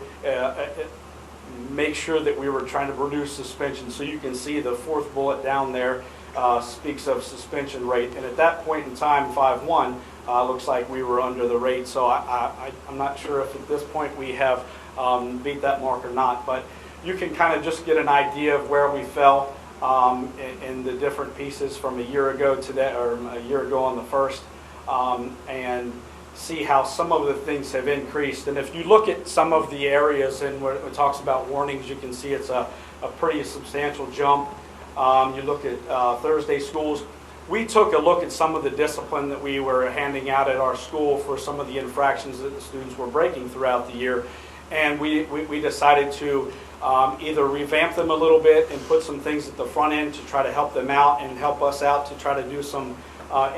make sure that we were trying to reduce suspension. So you can see the 4th bullet down there speaks of suspension rate. And at that point in time, 5-1, looks like we were under the rate. So I'm not sure if at this point we have beat that mark or not. But you can kind of just get an idea of where we fell in the different pieces from a year ago to that, or a year ago on the 1st, and see how some of the things have increased. And if you look at some of the areas and where it talks about warnings, you can see it's a pretty substantial jump. You look at Thursday schools. We took a look at some of the discipline that we were handing out at our school for some of the infractions that the students were breaking throughout the year. and we decided to either revamp them a little bit and put some things at the front end to try to help them out and help us out to try to do some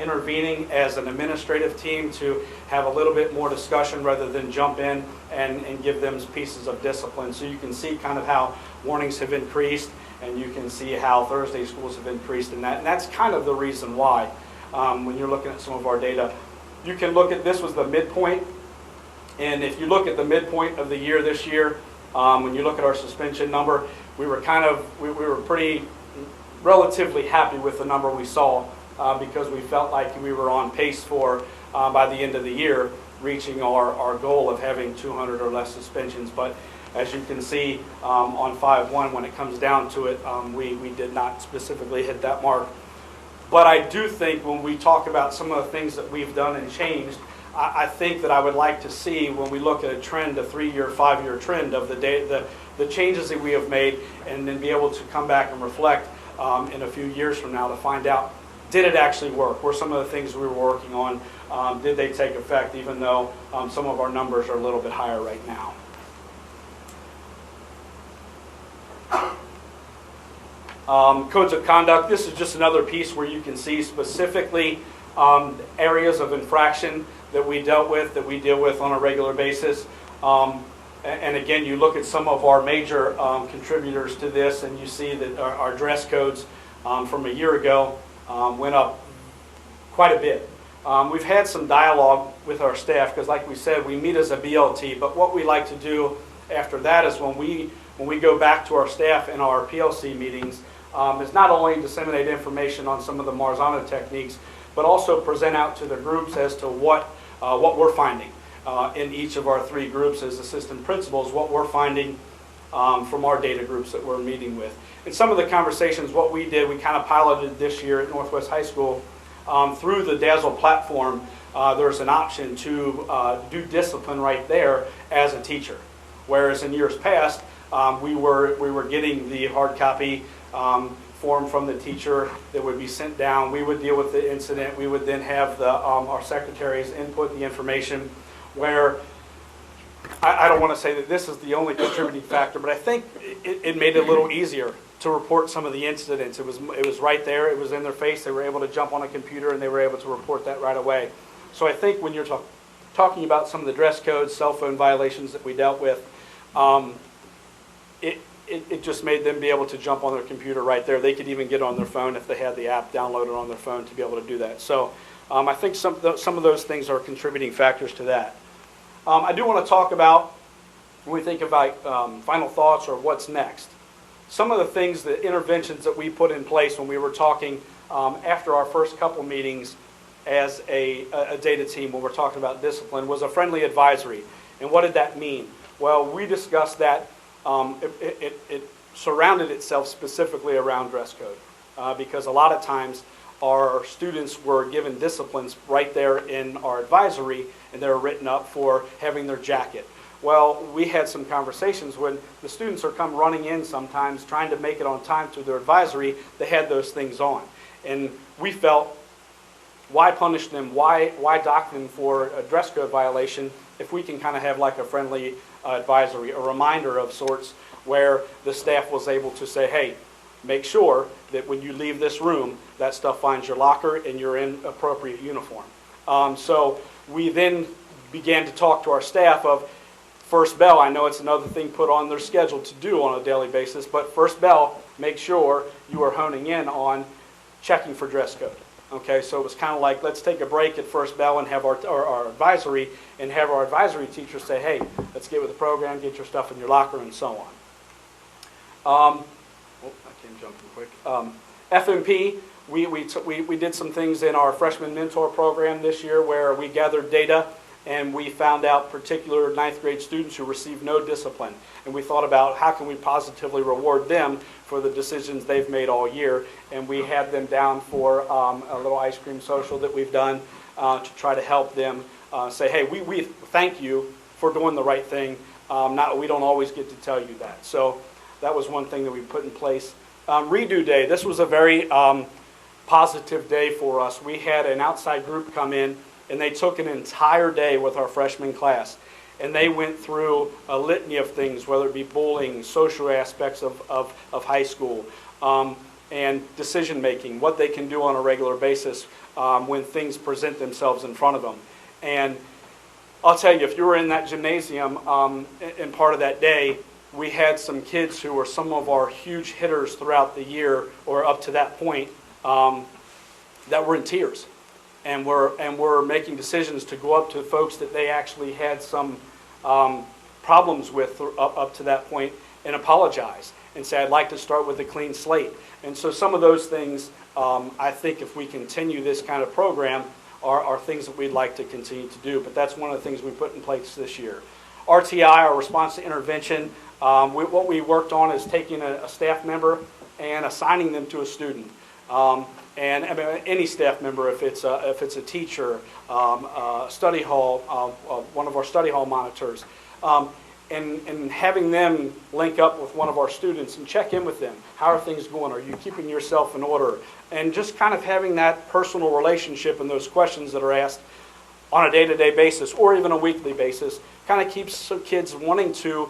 intervening as an administrative team to have a little bit more discussion rather than jump in and give them pieces of discipline. So you can see kind of how warnings have increased, and you can see how Thursday schools have increased, and that's kind of the reason why. When you're looking at some of our data, you can look at, this was the midpoint, and if you look at the midpoint of the year this year, when you look at our suspension number, we were pretty relatively happy with the number we saw because we felt like we were on pace for, by the end of the year, reaching our goal of having 200 or less suspensions. But as you can see on 5-1, when it comes down to it, we did not specifically hit that mark. But I do think when we talk about some of the things that we've done and changed, I think that I would like to see, when we look at a trend, a 3-year, 5-year trend of the changes that we have made, and then be able to come back and reflect in a few years from now to find out, did it actually work? Were some of the things we were working on, did they take effect, even though some of our numbers are a little bit higher right now? Codes of conduct, this is just another piece where you can see specifically areas of infraction that we deal with on a regular basis. And again, you look at some of our major contributors to this, and you see that our dress codes from a year ago went up quite a bit. We've had some dialogue with our staff, because like we said, we meet as a BLT, but what we like to do after that is when we go back to our staff in our PLC meetings, is not only disseminate information on some of the Marzano techniques, but also present out to the groups as to what we're finding in each of our 3 groups as assistant principals, what we're finding from our data groups that we're meeting with. And some of the conversations, what we did, we kind of piloted this year at Northwest High School through the Dazzle platform. There's an option to do discipline right there as a teacher, whereas in years past we were getting the hard copy form from the teacher that would be sent down. We would deal with the incident. We would then have our secretaries input the information, where I don't want to say that this is the only contributing factor, but I think it made it a little easier to report some of the incidents. It was right there. It was in their face. They were able to jump on a computer and they were able to report that right away. So I think when you're talking about some of the dress codes, cell phone violations that we dealt with, it just made them be able to jump on their computer right there. They could even get on their phone if they had the app downloaded on their phone to be able to do that. So I think some of those things are contributing factors to that. I do want to talk about, when we think about final thoughts or what's next, some of the things, the interventions that we put in place when we were talking after our first couple meetings as a data team, when we're talking about discipline, was a friendly advisory. And what did that mean? Well, we discussed that it surrounded itself specifically around dress code because a lot of times our students were given disciplines right there in our advisory, and they were written up for having their jacket. Well, we had some conversations when the students are come running in sometimes trying to make it on time to their advisory. They had those things on, and we felt, why punish them? Why dock them for a dress code violation if we can kind of have like a friendly advisory, a reminder of sorts, where the staff was able to say, hey, make sure that when you leave this room, that stuff finds your locker and you're in appropriate uniform. So we then began to talk to our staff of first bell. I know it's another thing put on their schedule to do on a daily basis, but first bell, make sure you are honing in on checking for dress code. Okay, so it was kind of like, let's take a break at first bell and have our advisory, and have our advisory teacher say, hey, let's get with the program, get your stuff in your locker, and so on. I came jumping quick. FMP, we did some things in our freshman mentor program this year where we gathered data and we found out particular 9th grade students who received no discipline. And we thought about how can we positively reward them for the decisions they've made all year. And we had them down for a little ice cream social that we've done to try to help them say, hey, we thank you for doing the right thing. We don't always get to tell you that. So that was one thing that we put in place. Redo Day, this was a very positive day for us. We had an outside group come in, and they took an entire day with our freshman class. and they went through a litany of things, whether it be bullying, social aspects of high school, and decision-making, what they can do on a regular basis when things present themselves in front of them. And I'll tell you, if you were in that gymnasium in part of that day, we had some kids who were some of our huge hitters throughout the year, or up to that point, that were in tears. And were making decisions to go up to folks that they actually had some problems with up to that point and apologize and say, I'd like to start with a clean slate. And so some of those things, I think if we continue this kind of program, are things that we'd like to continue to do. But that's one of the things we put in place this year. RTI, our response to intervention, what we worked on is taking a staff member and assigning them to a student. And I mean, any staff member, if it's a teacher, study hall, one of our study hall monitors, and having them link up with one of our students and check in with them. How are things going? Are you keeping yourself in order? And just kind of having that personal relationship and those questions that are asked on a day-to-day basis or even a weekly basis kind of keeps some kids wanting to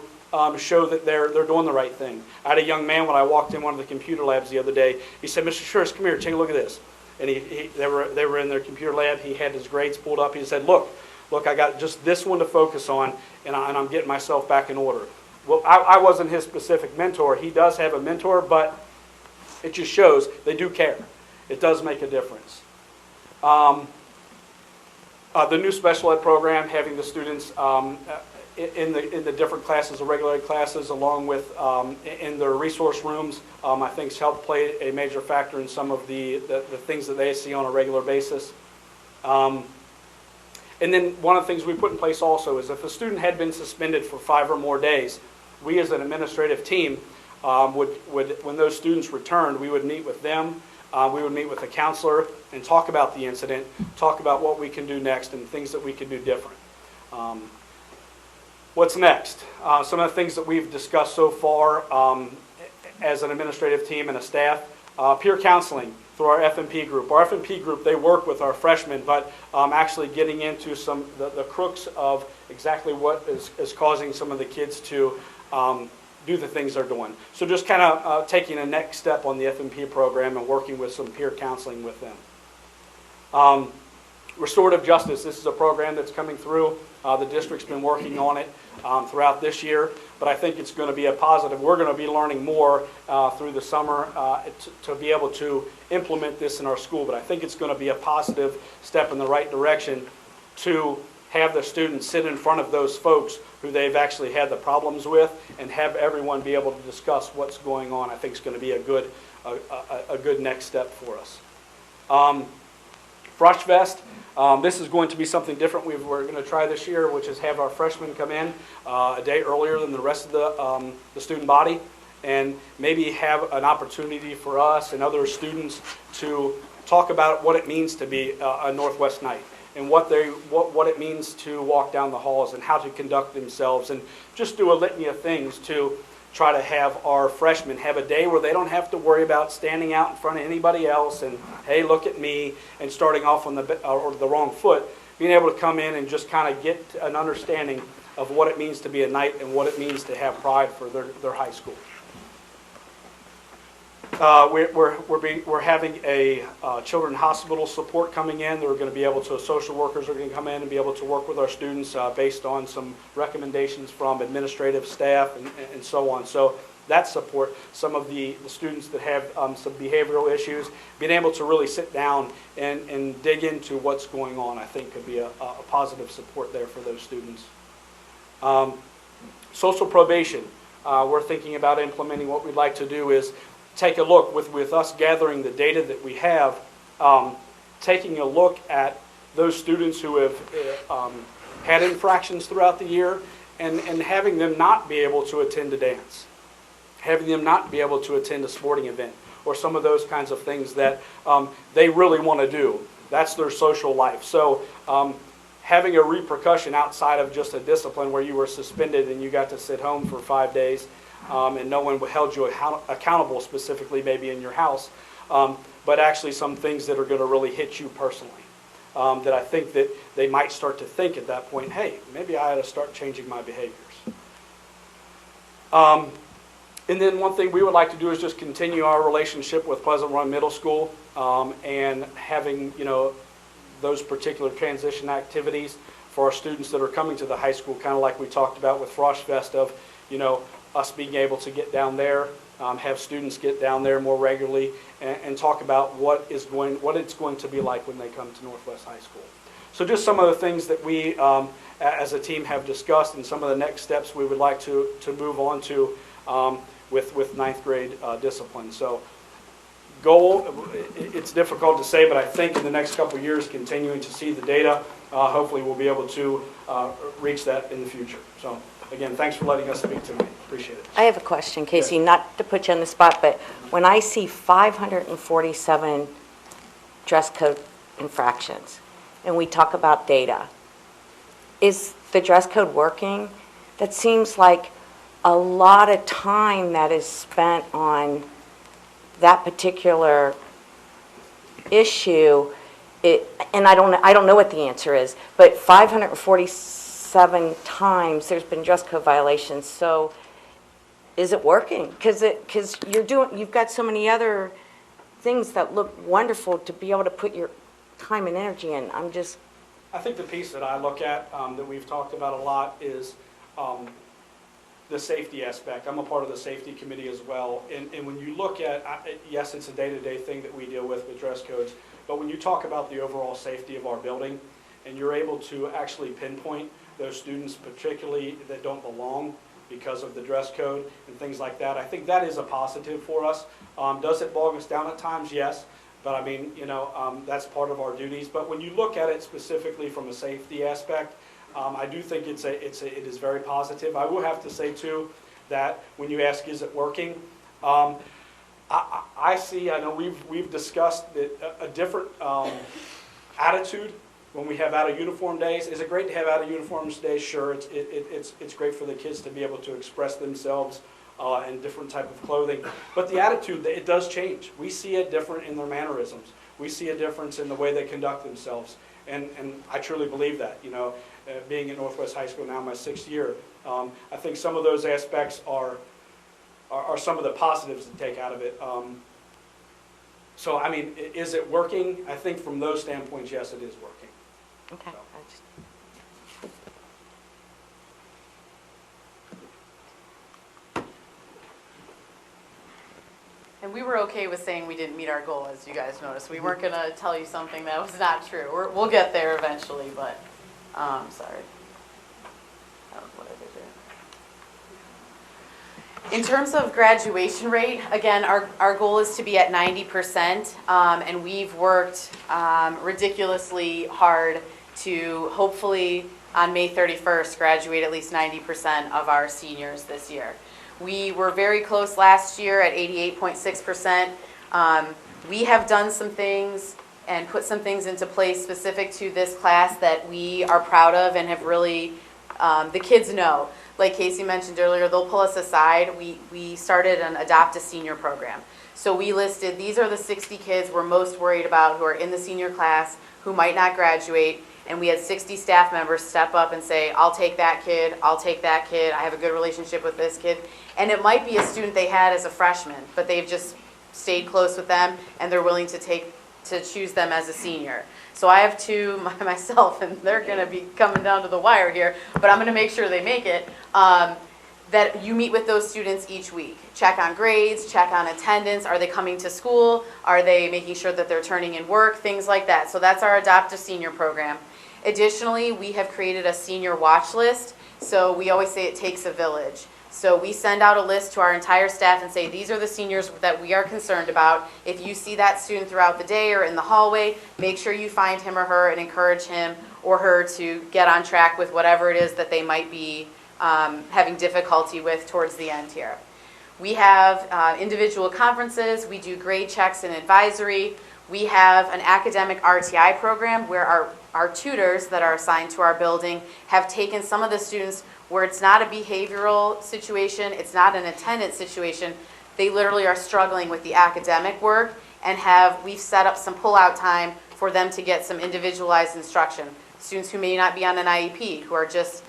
show that they're doing the right thing. I had a young man when I walked in one of the computer labs the other day. He said, Mr. Schuris, come here, take a look at this. And they were in their computer lab. He had his grades pulled up. He said, look, I got just this one to focus on, and I'm getting myself back in order. Well, I wasn't his specific mentor. He does have a mentor, but it just shows they do care. It does make a difference. The new special ed program, having the students in the different classes, the regular ed classes, along with in their resource rooms, I think has helped play a major factor in some of the things that they see on a regular basis. And then one of the things we put in place also is if a student had been suspended for 5 or more days, we as an administrative team when those students returned, we would meet with them, we would meet with a counselor and talk about the incident, talk about what we can do next and things that we can do different. What's next? Some of the things that we've discussed so far as an administrative team and a staff, peer counseling through our F&P group. Our F&P group, they work with our freshmen, but actually getting into some the crux of exactly what is causing some of the kids to do the things they're doing. So just kind of taking a next step on the F&P program and working with some peer counseling with them. Restorative justice, this is a program that's coming through. The district's been working on it throughout this year, but I think it's going to be a positive. We're going to be learning more through the summer to be able to implement this in our school, but I think it's going to be a positive step in the right direction to have the students sit in front of those folks who they've actually had the problems with and have everyone be able to discuss what's going on. I think it's going to be a good next step for us. Brush Vest. This is going to be something different we're going to try this year, which is have our freshmen come in a day earlier than the rest of the student body and maybe have an opportunity for us and other students to talk about what it means to be a Northwest Knight and what it means to walk down the halls and how to conduct themselves and just do a litany of things to try to have our freshmen have a day where they don't have to worry about standing out in front of anybody else and, hey, look at me, and starting off on the wrong foot, being able to come in and just kind of get an understanding of what it means to be a Knight and what it means to have pride for their high school. We're having a children's hospital support coming in. They're going to be able to, social workers are going to come in and be able to work with our students based on some recommendations from administrative staff and so on. So that support, some of the students that have some behavioral issues, being able to really sit down and dig into what's going on, I think could be a positive support there for those students. Social probation. We're thinking about implementing. What we'd like to do is take a look with us gathering the data that we have, taking a look at those students who have had infractions throughout the year and having them not be able to attend a dance, having them not be able to attend a sporting event or some of those kinds of things that they really want to do. That's their social life. So having a repercussion outside of just a discipline where you were suspended and you got to sit home for 5 days and no one held you accountable specifically maybe in your house, but actually some things that are going to really hit you personally. that I think that they might start to think at that point, hey, maybe I ought to start changing my behaviors. And then one thing we would like to do is just continue our relationship with Pleasant Run Middle School and having, those particular transition activities for our students that are coming to the high school, kind of like we talked about with Frost Fest of, us being able to get down there, have students get down there more regularly and talk about what it's going to be like when they come to Northwest High School. So just some of the things that we as a team have discussed and some of the next steps we would like to move on to with ninth grade discipline. So goal, it's difficult to say, but I think in the next couple of years, continuing to see the data, hopefully we'll be able to reach that in the future. So again, thanks for letting us speak tonight. Appreciate it. I have a question, Casey, not to put you on the spot, but when I see 547 dress code infractions, and we talk about data, is the dress code working? That seems like a lot of time that is spent on that particular issue. And I don't know what the answer is, but 547 times there's been dress code violations. So is it working? Because you've got so many other things that look wonderful to be able to put your time and energy in. I think the piece that I look at that we've talked about a lot is the safety aspect. I'm a part of the safety committee as well. And when you look at, yes, it's a day-to-day thing that we deal with dress codes, but when you talk about the overall safety of our building and you're able to actually pinpoint those students, particularly that don't belong because of the dress code and things like that, I think that is a positive for us. Does it bog us down at times? Yes. But I mean, that's part of our duties. But when you look at it specifically from a safety aspect, I do think it is very positive. I will have to say too that when you ask, is it working? I know we've discussed that a different attitude when we have out of uniform days. Is it great to have out of uniform days? Sure, it's great for the kids to be able to express themselves in different type of clothing. But the attitude, it does change. We see it different in their mannerisms. We see a difference in the way they conduct themselves. And I truly believe that, being at Northwest High School now, my 6th year, I think some of those aspects are some of the positives to take out of it. So, I mean, is it working? I think from those standpoints, yes, it is working. Okay. So. And we were okay with saying we didn't meet our goal, as you guys noticed. We weren't going to tell you something that was not true. We'll get there eventually, but sorry. What did I do? In terms of graduation rate, again, our goal is to be at 90%, and we've worked ridiculously hard to hopefully on May 31st graduate at least 90% of our seniors this year. We were very close last year at 88.6%. We have done some things and put some things into place specific to this class that we are proud of and have really, the kids know. Like Casey mentioned earlier, they'll pull us aside. We started an Adopt a Senior program. So we listed, these are the 60 kids we're most worried about who are in the senior class who might not graduate. And we had 60 staff members step up and say, I'll take that kid, I'll take that kid, I have a good relationship with this kid. And it might be a student they had as a freshman, but they've just stayed close with them and they're willing to choose them as a senior. So I have two myself, and they're going to be coming down to the wire here, but I'm going to make sure they make it, that you meet with those students each week. Check on grades, check on attendance, are they coming to school, are they making sure that they're turning in work, things like that. So that's our Adopt a Senior program. Additionally, we have created a senior watch list. So we always say it takes a village. So we send out a list to our entire staff and say, these are the seniors that we are concerned about. If you see that student throughout the day or in the hallway, make sure you find him or her and encourage him or her to get on track with whatever it is that they might be having difficulty with towards the end here. We have individual conferences. We do grade checks and advisory. We have an academic RTI program where our tutors that are assigned to our building have taken some of the students where it's not a behavioral situation, it's not an attendance situation, they literally are struggling with the academic work, and we've set up some pull-out time for them to get some individualized instruction. Students who may not be on an IEP, who are just,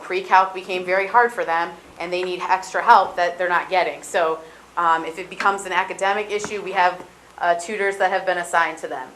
pre-calc became very hard for them, and they need extra help that they're not getting. So if it becomes an academic issue, we have tutors that have been assigned to them.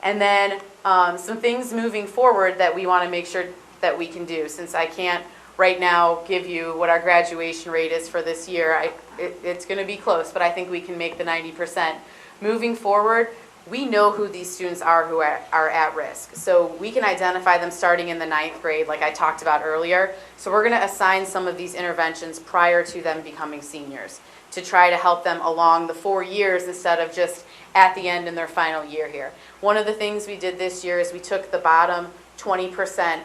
And then some things moving forward that we want to make sure that we can do. Since I can't right now give you what our graduation rate is for this year, it's going to be close, but I think we can make the 90%. Moving forward, we know who these students are who are at risk. So we can identify them starting in the 9th grade, like I talked about earlier. So we're going to assign some of these interventions prior to them becoming seniors to try to help them along the 4 years instead of just at the end in their final year here. One of the things we did this year is we took the bottom 20%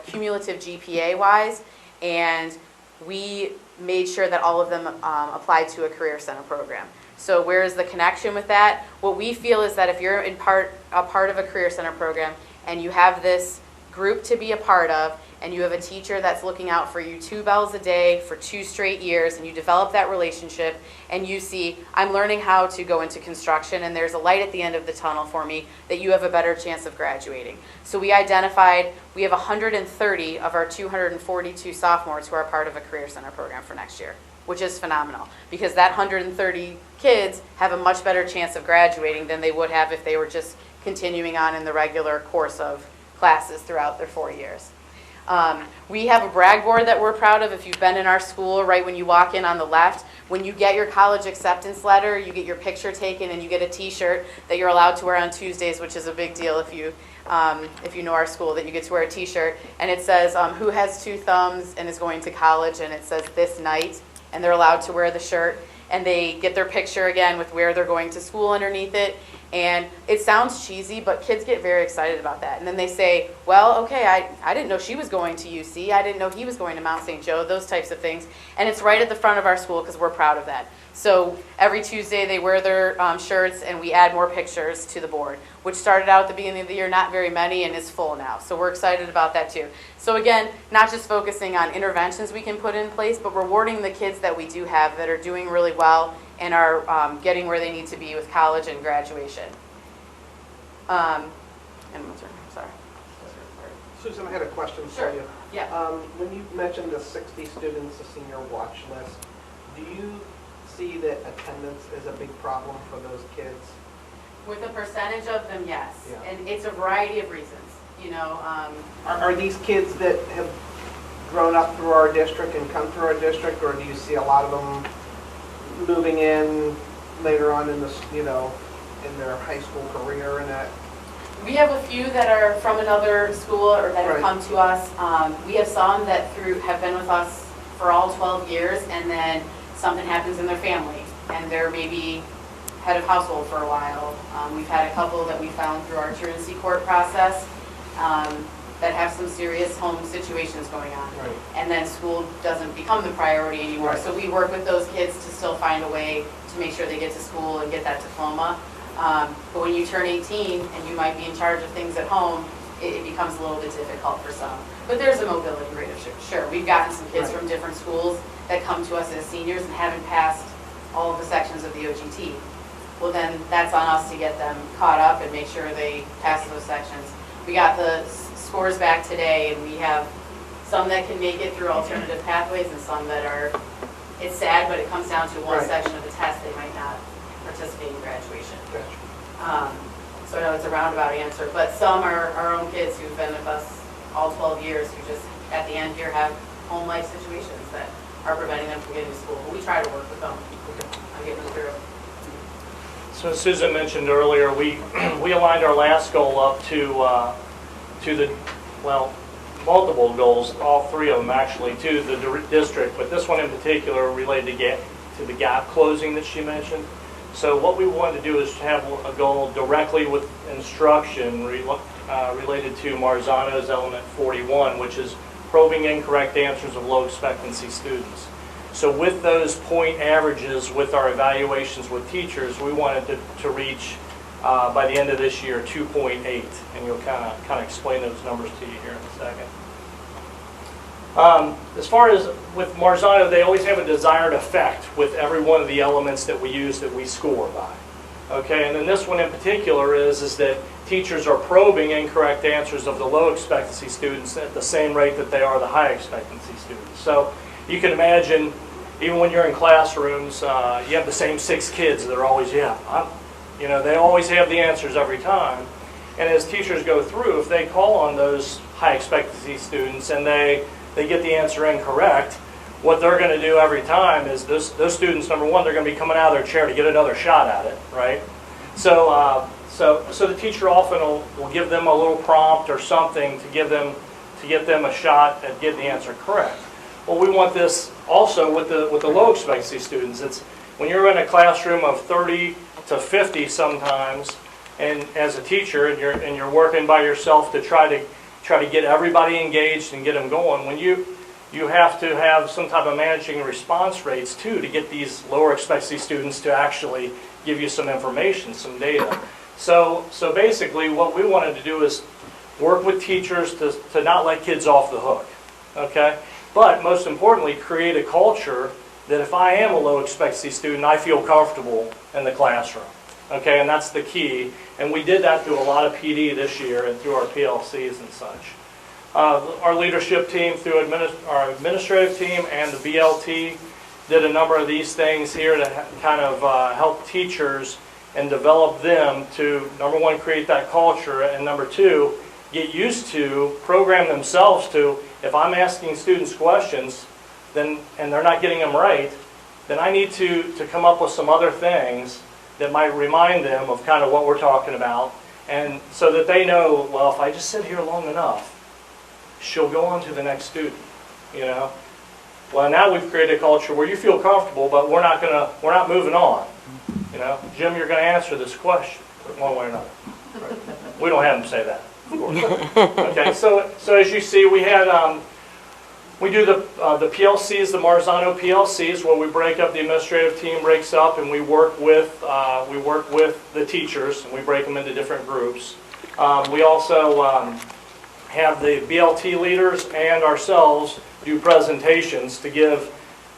cumulative GPA-wise, and we made sure that all of them applied to a Career Center program. So where is the connection with that? What we feel is that if you're a part of a Career Center program and you have this group to be a part of, and you have a teacher that's looking out for you 2 bells a day for 2 straight years, and you develop that relationship, and you see, I'm learning how to go into construction, and there's a light at the end of the tunnel for me, that you have a better chance of graduating. So we identified, we have 130 of our 242 sophomores who are part of a Career Center program for next year, which is phenomenal, because that 130 kids have a much better chance of graduating than they would have if they were just continuing on in the regular course of classes throughout their 4 years. We have a brag board that we're proud of. If you've been in our school, right when you walk in on the left, when you get your college acceptance letter, you get your picture taken and you get a t-shirt that you're allowed to wear on Tuesdays, which is a big deal if you know our school, that you get to wear a t-shirt. And it says who has 2 thumbs and is going to college, and it says this night, and they're allowed to wear the shirt. And they get their picture again with where they're going to school underneath it. And it sounds cheesy, but kids get very excited about that. And then they say, well, okay, I didn't know she was going to UC. I didn't know he was going to Mount St. Joe, those types of things. And it's right at the front of our school because we're proud of that. So every Tuesday they wear their shirts, and we add more pictures to the board, which started out at the beginning of the year, not very many, and is full now. So we're excited about that too. So again, not just focusing on interventions we can put in place, but rewarding the kids that we do have that are doing really well and are getting where they need to be with college and graduation. And what's her name? Sorry. Susan, I had a question Sure. for you. Yeah. When you mentioned the 60 students, the senior watch list, do you see that attendance is a big problem for those kids? With a percentage of them, yes. Yeah. And it's a variety of reasons. Are these kids that have grown up through our district and come through our district, or do you see a lot of them moving in later on in in their high school career and that? We have a few that are from another school or that have Right. come to us. We have some that have been with us for all 12 years, and then something happens in their family, and they're maybe head of household for a while. We've had a couple that we found through our truancy court process that have some serious home situations going on. Right. And then school doesn't become the priority anymore. Right. So we work with those kids to still find a way to make sure they get to school and get that diploma. But when you turn 18 and you might be in charge of things at home, it becomes a little bit difficult for some. But there's a mobility rate of sure. We've gotten some kids Right. from different schools that come to us as seniors and haven't passed all of the sections of the OGT. Well, then that's on us to get them caught up and make sure they pass those sections. We got the scores back today, and we have some that can make it through alternative pathways and some that are, it's sad, but it comes down to one Right. section of the test, they might not participate in graduation. Gotcha. So I know it's a roundabout answer, but some are our own kids who've been with us all 12 years who just, at the end here, have home life situations that are preventing them from getting to school. But we try to work with them on getting them through. So as Susan mentioned earlier, we aligned our last goal up to the, well, multiple goals, all 3 of them actually, to the district, but this one in particular related to the gap closing that she mentioned. So what we wanted to do is to have a goal directly with instruction related to Marzano's element 41, which is probing incorrect answers of low expectancy students. So with those point averages, with our evaluations with teachers, we wanted to reach, by the end of this year, 2.8. And you'll kind of explain those numbers to you here in a second. As far as with Marzano, they always have a desired effect with every one of the elements that we use that we score by. Okay, and then this one in particular is that teachers are probing incorrect answers of the low expectancy students at the same rate that they are the high expectancy students. So you can imagine, even when you're in classrooms, you have the same 6 kids that are always, you know, they always have the answers every time. And as teachers go through, if they call on those high expectancy students and they get the answer incorrect, what they're going to do every time is those students, number one, they're going to be coming out of their chair to get another shot at it, right? So the teacher often will give them a little prompt or something to get them a shot at getting the answer correct. Well, we want this also with the low expectancy students. It's when you're in a classroom of 30 to 50 sometimes, and as a teacher, and you're working by yourself to try to get everybody engaged and get them going. When you have to have some type of managing response rates too to get these lower expectancy students to actually give you some information, some data. So basically, what we wanted to do is work with teachers to not let kids off the hook. Okay, but most importantly, create a culture that if I am a low expectancy student, I feel comfortable in the classroom. Okay, and that's the key. And we did that through a lot of PD this year and through our PLCs and such. Our leadership team, through our administrative team and the BLT, did a number of these things here to kind of help teachers and develop them to, number one, create that culture, and number two, get used to, program themselves to, if I'm asking students questions and they're not getting them right, then I need to come up with some other things that might remind them of kind of what we're talking about, and so that they know, well, if I just sit here long enough, she'll go on to the next student, you know. Well, now we've created a culture where you feel comfortable, but we're not moving on. You know, Jim, you're going to answer this question one way or another. Right? We don't have them say that, of course. Okay, so as you see, we had we do the PLCs, the Marzano PLCs, where we break up, the administrative team breaks up, and we work with the teachers, and we break them into different groups. We also have the BLT leaders and ourselves do presentations to give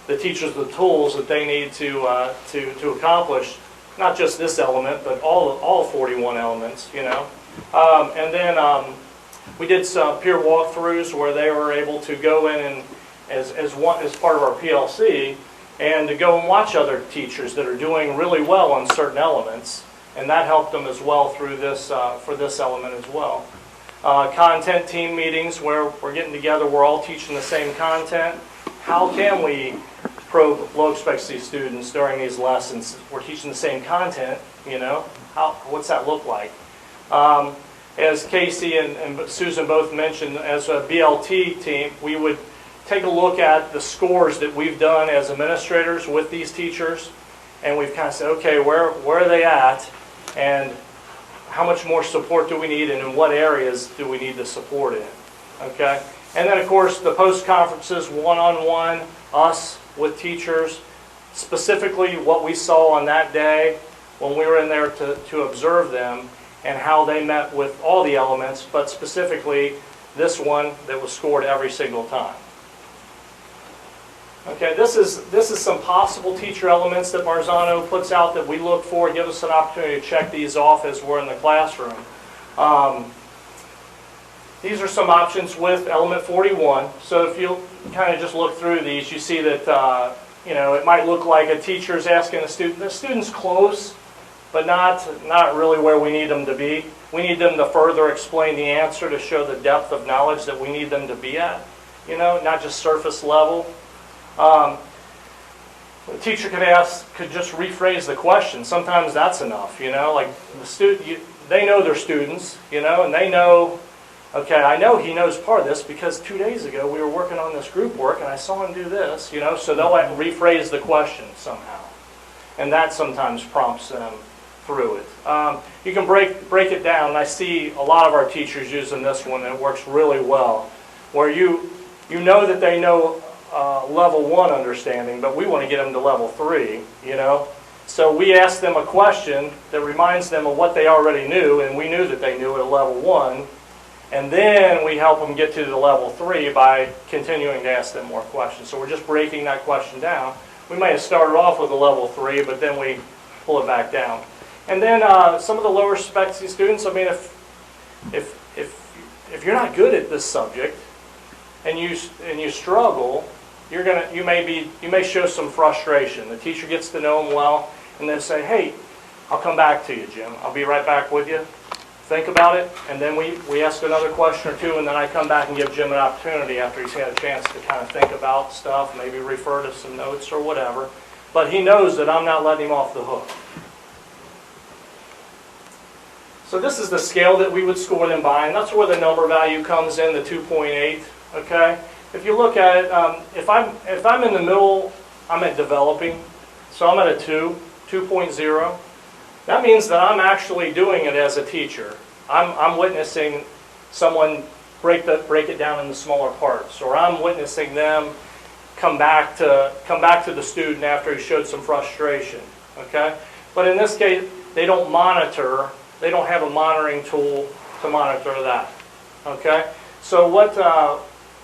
the teachers the tools that they need to accomplish not just this element, but all 41 elements, you know. And then we did some peer walkthroughs where they were able to go in and as part of our PLC and to go and watch other teachers that are doing really well on certain elements, and that helped them as well through this for this element as well. Content team meetings where we're getting together, we're all teaching the same content. How can we probe low expectancy students during these lessons? We're teaching the same content, you know. What's that look like? As Casey and Susan both mentioned, as a BLT team, we would take a look at the scores that we've done as administrators with these teachers, and we've kind of said, okay, where are they at, and how much more support do we need, and in what areas do we need the support in? Okay, and then of course the post-conferences, one-on-one, us with teachers, specifically what we saw on that day when we were in there to observe them and how they met with all the elements, but specifically this one that was scored every single time. Okay, this is some possible teacher elements that Marzano puts out that we look for, give us an opportunity to check these off as we're in the classroom. These are some options with element 41. So if you kind of just look through these, you see that you know, it might look like a teacher's asking a student. The student's close, but not really where we need them to be. We need them to further explain the answer to show the depth of knowledge that we need them to be at. You know, not just surface level. The teacher could just rephrase the question. Sometimes that's enough, you know. Like the student, they know their students, you know, and they know. Okay, I know he knows part of this because 2 days ago we were working on this group work and I saw him do this, you know. So they'll rephrase the question somehow, and that sometimes prompts them through it. You can break it down. And I see a lot of our teachers using this one, and it works really well, where you know that they know level 1 understanding, but we want to get them to level 3, you know. So we ask them a question that reminds them of what they already knew, and we knew that they knew at level 1, and then we help them get to the level 3 by continuing to ask them more questions. So we're just breaking that question down. We may have started off with a level 3, but then we pull it back down. And then some of the lower spec-C students, I mean, if you're not good at this subject and you struggle, you may show some frustration. The teacher gets to know them well, and then say, hey, I'll come back to you, Jim. I'll be right back with you. Think about it, and then we ask another question or two, and then I come back and give Jim an opportunity after he's had a chance to kind of think about stuff, maybe refer to some notes or whatever. But he knows that I'm not letting him off the hook. So this is the scale that we would score them by, and that's where the number value comes in, the 2.8, okay? If you look at it, if I'm in the middle, I'm at developing, so I'm at a 2.0. That means that I'm actually doing it as a teacher. I'm witnessing someone break it down into smaller parts, or I'm witnessing them come back to the student after he showed some frustration. Okay, but in this case, they don't monitor. They don't have a monitoring tool to monitor that. Okay, so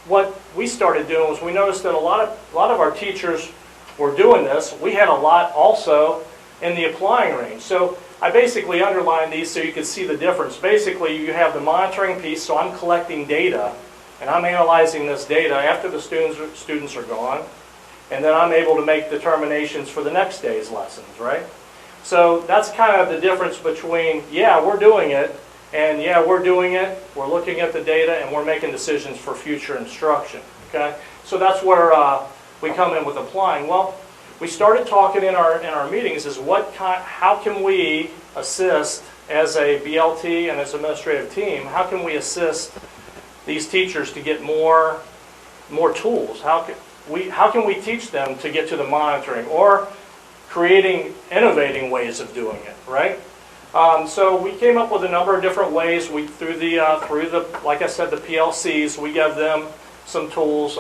what we started doing was we noticed that a lot of our teachers were doing this. We had a lot also in the applying range. So I basically underlined these so you could see the difference. Basically, you have the monitoring piece, so I'm collecting data, and I'm analyzing this data after the students are gone, and then I'm able to make determinations for the next day's lessons, right? So that's kind of the difference between, yeah, we're doing it, and yeah, we're doing it, we're looking at the data, and we're making decisions for future instruction, okay? So that's where we come in with applying. Well, we started talking in our meetings is how can we assist as a BLT and as an administrative team, how can we assist these teachers to get more tools? How can we teach them to get to the monitoring or creating innovating ways of doing it, right? So we came up with a number of different ways. Through the like I said, the PLCs, we gave them some tools.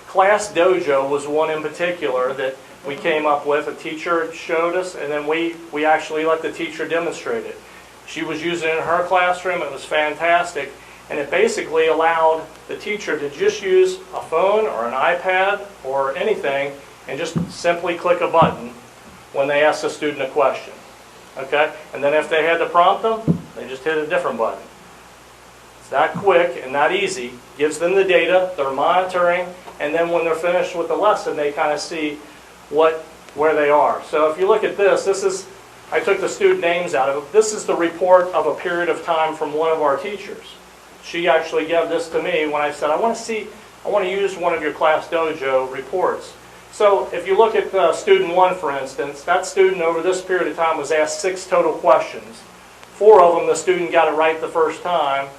Class Dojo was one in particular that we came up with. A teacher showed us, and then we actually let the teacher demonstrate it. She was using it in her classroom. It was fantastic, and it basically allowed the teacher to just use a phone or an iPad or anything and just simply click a button when they asked the student a question. Okay? And then if they had to prompt them, they just hit a different button. It's that quick and that easy. Gives them the data, they're monitoring, and then when they're finished with the lesson, they kind of see where they are. So if you look at this is, I took the student names out of it. This is the report of a period of time from one of our teachers. She actually gave this to me when I said, I want to use one of your Class Dojo reports. So if you look at student 1, for instance, that student over this period of time was asked 6 total questions. 4 of them, the student got it right the first time.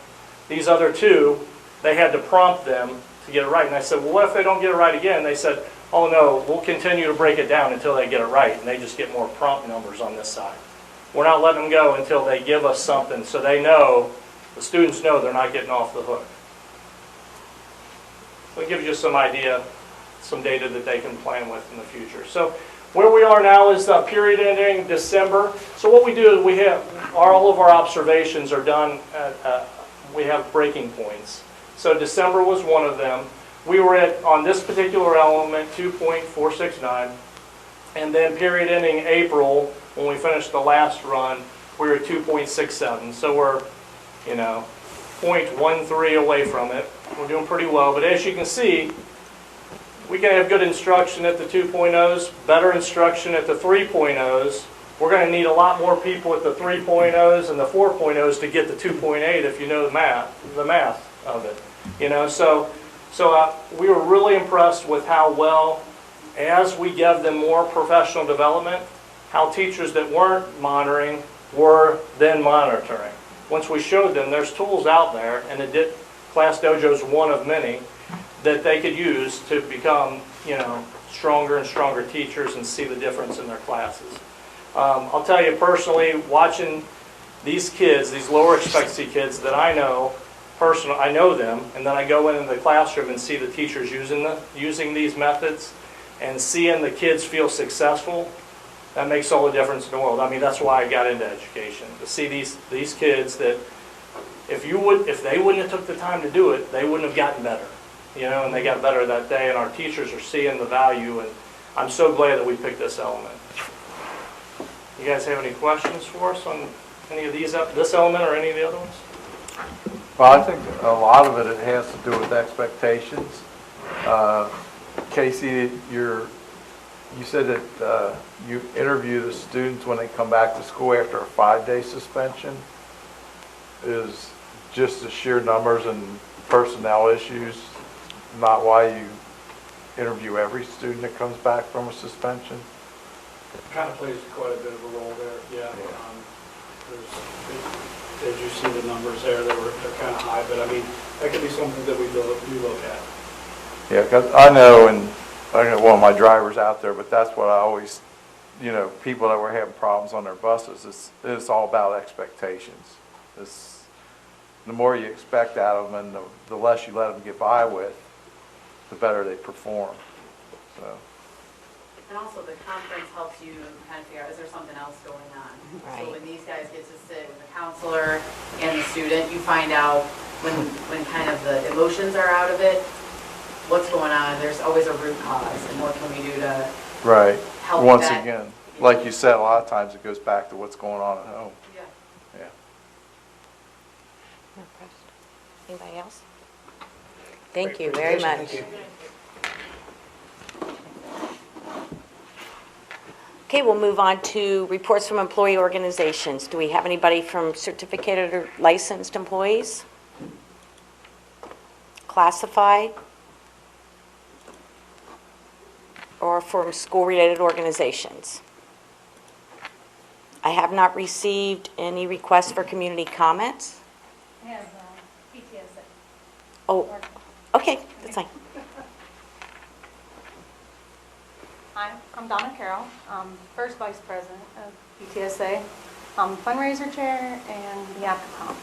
These other 2, they had to prompt them to get it right. And I said, well, what if they don't get it right again? They said, oh no, we'll continue to break it down until they get it right, and they just get more prompt numbers on this side. We're not letting them go until they give us something so they know, the students know they're not getting off the hook. So it gives you some idea, some data that they can plan with in the future. So where we are now is the period ending December. So what we do is we have, all of our observations are done, we have breaking points. So December was one of them. We were at, on this particular element, 2.469, and then period ending April, when we finished the last run, we were at 2.67. So we're, 0.13 away from it. We're doing pretty well, but as you can see, we can have good instruction at the 2.0s, better instruction at the 3.0s. We're going to need a lot more people at the 3.0s and the 4.0s to get the 2.8 if you know the math of it. So we were really impressed with how well, as we gave them more professional development, how teachers that weren't monitoring were then monitoring. Once we showed them there's tools out there, and Class Dojo is one of many, that they could use to become, stronger and stronger teachers and see the difference in their classes. I'll tell you personally, watching these kids, these lower expectancy kids that I know, I know them, and then I go into the classroom and see the teachers using these methods and seeing the kids feel successful. That makes all the difference in the world. I mean, that's why I got into education, to see these kids that if they wouldn't have took the time to do it, they wouldn't have gotten better. And they got better that day, and our teachers are seeing the value, and I'm so glad that we picked this element. You guys have any questions for us on any of these, this element or any of the other ones? Well, I think a lot of it has to do with expectations. Casey, you said that you interview the students when they come back to school after a 5-day suspension. Is just the sheer numbers and personnel issues not why you interview every student that comes back from a suspension? Kind of plays quite a bit of a role there, yeah. As you see the numbers there, they're kind of high, but I mean, that could be something that we look at. Yeah, because I know, and I know one of my drivers out there, but that's what I always, you know, people that were having problems on their buses, it's all about expectations. The more you expect out of them and the less you let them get by with, the better they perform. So. And also the conference helps you kind of figure out, is there something else going on? Right. So when these guys get to sit with the counselor and the student, you find out when kind of the emotions are out of it, what's going on. There's always a root cause, and what can we do to Right. help Once that? again, like you said, a lot of times it goes back to what's going on at home. Yeah. Yeah. No question. Anybody else? Thank you very much. Thank you. Okay, we'll move on to reports from employee organizations. Do we have anybody from certificated or licensed employees? Classified? Or from school-related organizations? I have not received any requests for community comments. I have PTSA. Oh, okay, that's fine. Hi, I'm Donna Carroll, first vice president of PTSA. I'm fundraiser chair and the APCOM.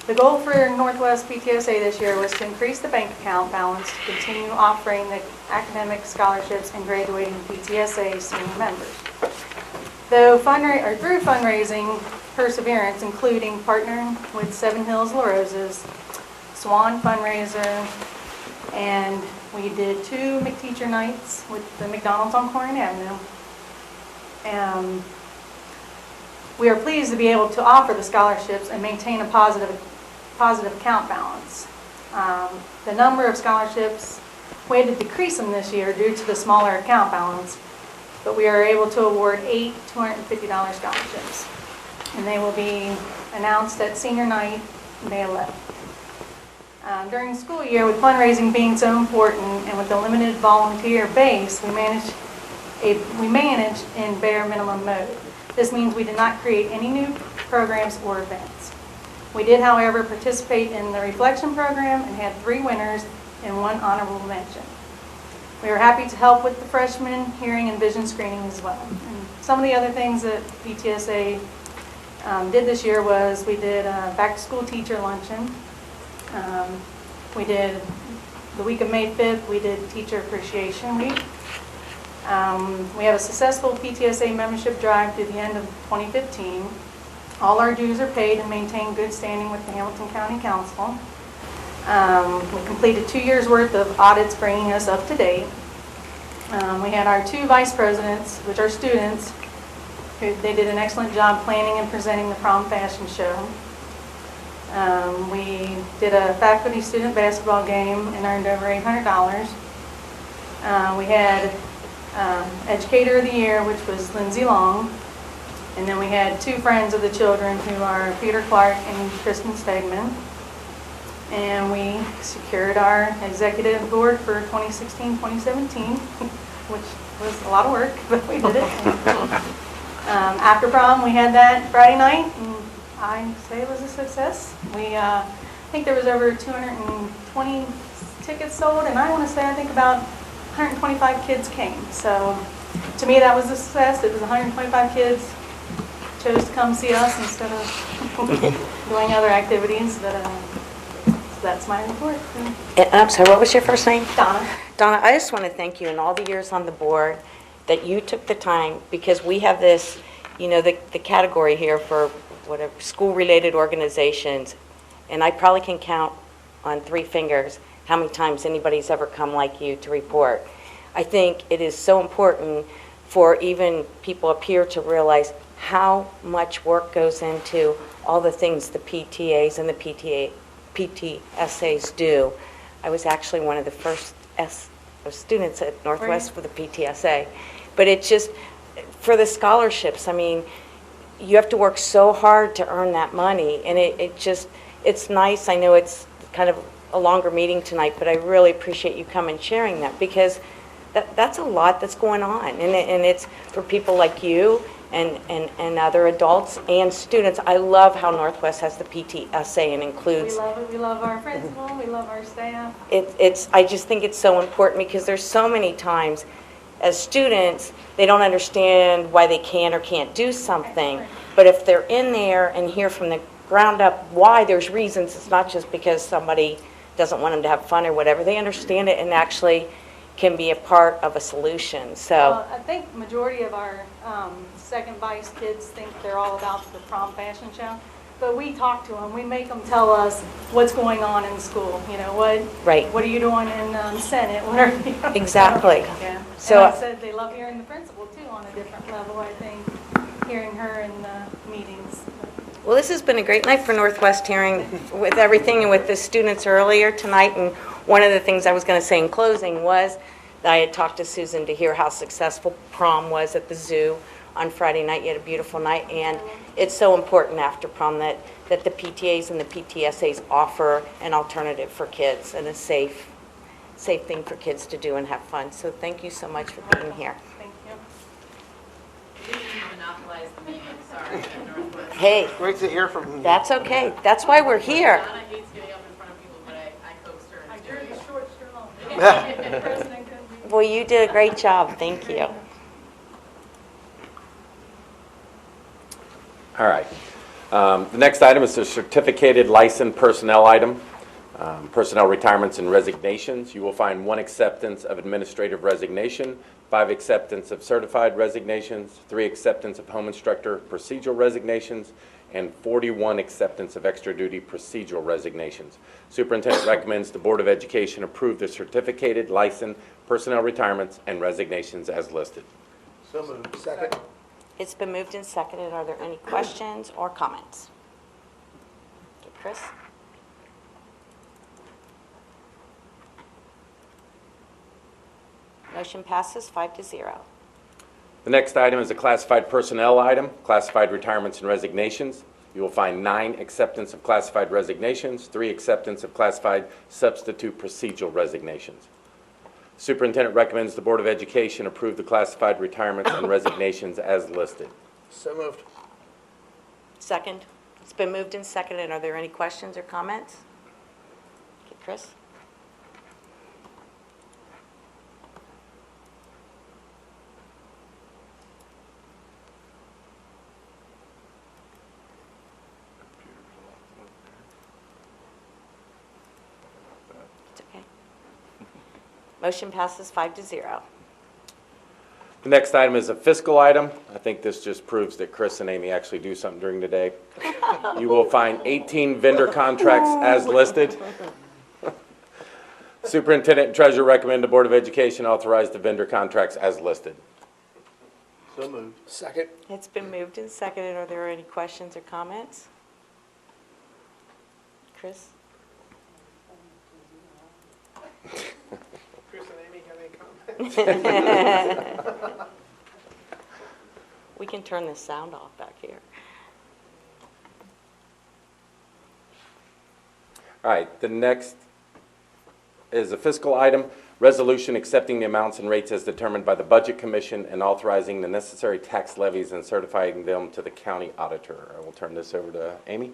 The goal for Northwest PTSA this year was to increase the bank account balance to continue offering the academic scholarships and graduating PTSA senior members. Through fundraising perseverance, including partnering with Seven Hills La Rosa's, Swan Fundraiser, and we did 2 McTeacher nights with the McDonald's on Corning Avenue. We are pleased to be able to offer the scholarships and maintain a positive account balance. The number of scholarships, we had to decrease them this year due to the smaller account balance, but we are able to award 8 $250 scholarships. And they will be announced at senior night, May 11th. During the school year, with fundraising being so important and with the limited volunteer base, we managed in bare minimum mode. This means we did not create any new programs or events. We did, however, participate in the reflection program and had 3 winners and 1 honorable mention. We are happy to help with the freshman hearing and vision screening as well. And some of the other things that PTSA did this year was we did a back-to-school teacher luncheon. We did the week of May 5th, we did Teacher Appreciation Week. We have a successful PTSA membership drive through the end of 2015. All our dues are paid and maintain good standing with the Hamilton County Council. We completed 2 years worth of audits bringing us up to date. We had our 2 vice presidents, which are students, they did an excellent job planning and presenting the prom fashion show. We did a faculty-student basketball game and earned over $800. We had Educator of the Year, which was Lindsay Long. And then we had 2 friends of the children who are Peter Clark and Kristen Stegman. And we secured our executive board for 2016-2017, which was a lot of work, but we did it. After prom, we had that Friday night, and I say it was a success. I think there was over 220 tickets sold, and I want to say I think about 125 kids came. So to me, that was a success. It was 125 kids chose to come see us instead of doing other activities. But so that's my report. I'm sorry, what was your first name? Donna. Donna, I just want to thank you in all the years on the board that you took the time, because we have this, the category here for whatever school-related organizations, and I probably can count on 3 fingers how many times anybody's ever come like you to report. I think it is so important for even people up here to realize how much work goes into all the things the PTAs and the PTSAs do. I was actually one of the first students at Northwest for the PTSA. But it's just, for the scholarships, I mean, you have to work so hard to earn that money, and it's nice. I know it's kind of a longer meeting tonight, but I really appreciate you coming and sharing that, because that's a lot that's going on, and it's for people like you and other adults and students. I love how Northwest has the PTSA and includes. We love it. We love our principal. We love our staff. I just think it's so important, because there's so many times as students, they don't understand why they can or can't do something. But if they're in there and hear from the ground up why there's reasons, it's not just because somebody doesn't want them to have fun or whatever. They understand it and actually can be a part of a solution. So Well, I think majority of our second vice kids think they're all about the prom fashion show. But we talk to them. We make them tell us what's going on in school. You know, what are you doing in Senate? What are you Exactly. Yeah. So And like I said, they love hearing the principal too on a different level, I think, hearing her in the meetings. Well, this has been a great night for Northwest, hearing with everything and with the students earlier tonight. And one of the things I was going to say in closing was that I had talked to Susan to hear how successful prom was at the zoo on Friday night. You had a beautiful night, and it's so important after prom that the PTAs and the PTSAs offer an alternative for kids and a safe thing for kids to do and have fun. So thank you so much for being here. Thank you. Hey, Great to hear from you. that's okay. That's why we're here. I drew the short straw. President couldn't be- Well, you did a great job. Thank you. All right. The next item is the certificated licensed personnel item, personnel retirements and resignations. You will find 1 acceptance of administrative resignation, 5 acceptance of certified resignations, 3 acceptance of home instructor procedural resignations, and 41 acceptance of extra duty procedural resignations. Superintendent recommends the Board of Education approve the certificated licensed personnel retirements and resignations as listed. So moved. Second. It's been moved and seconded. Are there any questions or comments? Okay, Chris? Motion passes 5-0. The next item is a classified personnel item, classified retirements and resignations. You will find 9 acceptance of classified resignations, 3 acceptance of classified substitute procedural resignations. Superintendent recommends the Board of Education approve the classified retirements and resignations as listed. So moved. Second. It's been moved and seconded. Are there any questions or comments? Okay, Chris? It's okay. Motion passes 5-0. The next item is a fiscal item. I think this just proves that Chris and Amy actually do something during the day. You will find 18 vendor contracts as listed. Superintendent and Treasurer recommend the Board of Education authorize the vendor contracts as listed. So moved. Second. It's been moved and seconded. Are there any questions or comments? Chris? Chris and Amy, have any comments? We can turn the sound off back here. All right, the next is a fiscal item, resolution accepting the amounts and rates as determined by the Budget Commission and authorizing the necessary tax levies and certifying them to the county auditor. I will turn this over to Amy.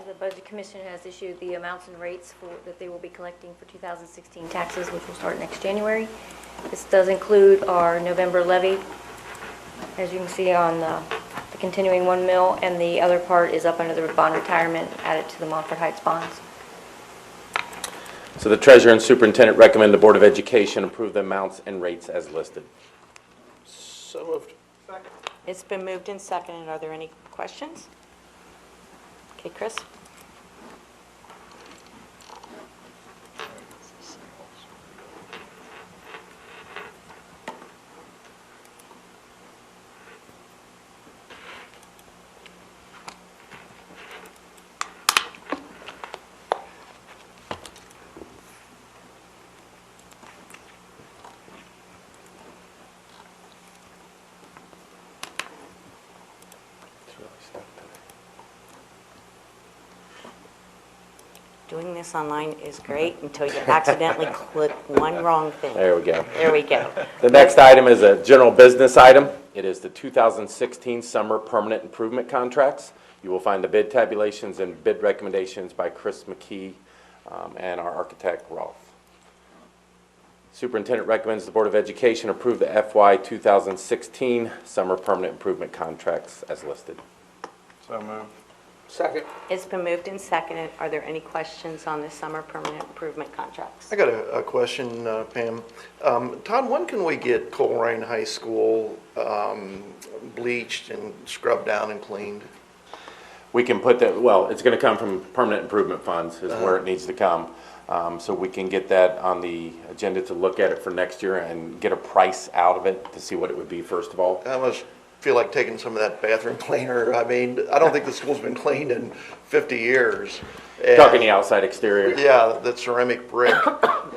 The Budget Commission has issued the amounts and rates that they will be collecting for 2016 taxes, which will start next January. This does include our November levy, as you can see on the continuing 1 mil, and the other part is up under the bond retirement added to the Montford Heights bonds. So the Treasurer and Superintendent recommend the Board of Education approve the amounts and rates as listed. So moved. Second. It's been moved and seconded. Are there any questions? Okay, Chris? Doing this online is great until you accidentally click one wrong thing. There we go. There we go. The next item is a general business item. It is the 2016 Summer Permanent Improvement Contracts. You will find the bid tabulations and bid recommendations by Chris McKee and our architect, Rolf. Superintendent recommends the Board of Education approve the FY 2016 Summer Permanent Improvement Contracts as listed. So moved. Second. It's been moved and seconded. Are there any questions on the summer permanent improvement contracts? I got a question, Pam. Todd, when can we get Colerain High School bleached and scrubbed down and cleaned? We can put that, well, it's going to come from permanent improvement funds is where it needs to come. So we can get that on the agenda to look at it for next year and get a price out of it to see what it would be first of all. I almost feel like taking some of that bathroom cleaner. I mean, I don't think the school's been cleaned in 50 years. And Talking the outside exterior. yeah, the ceramic brick.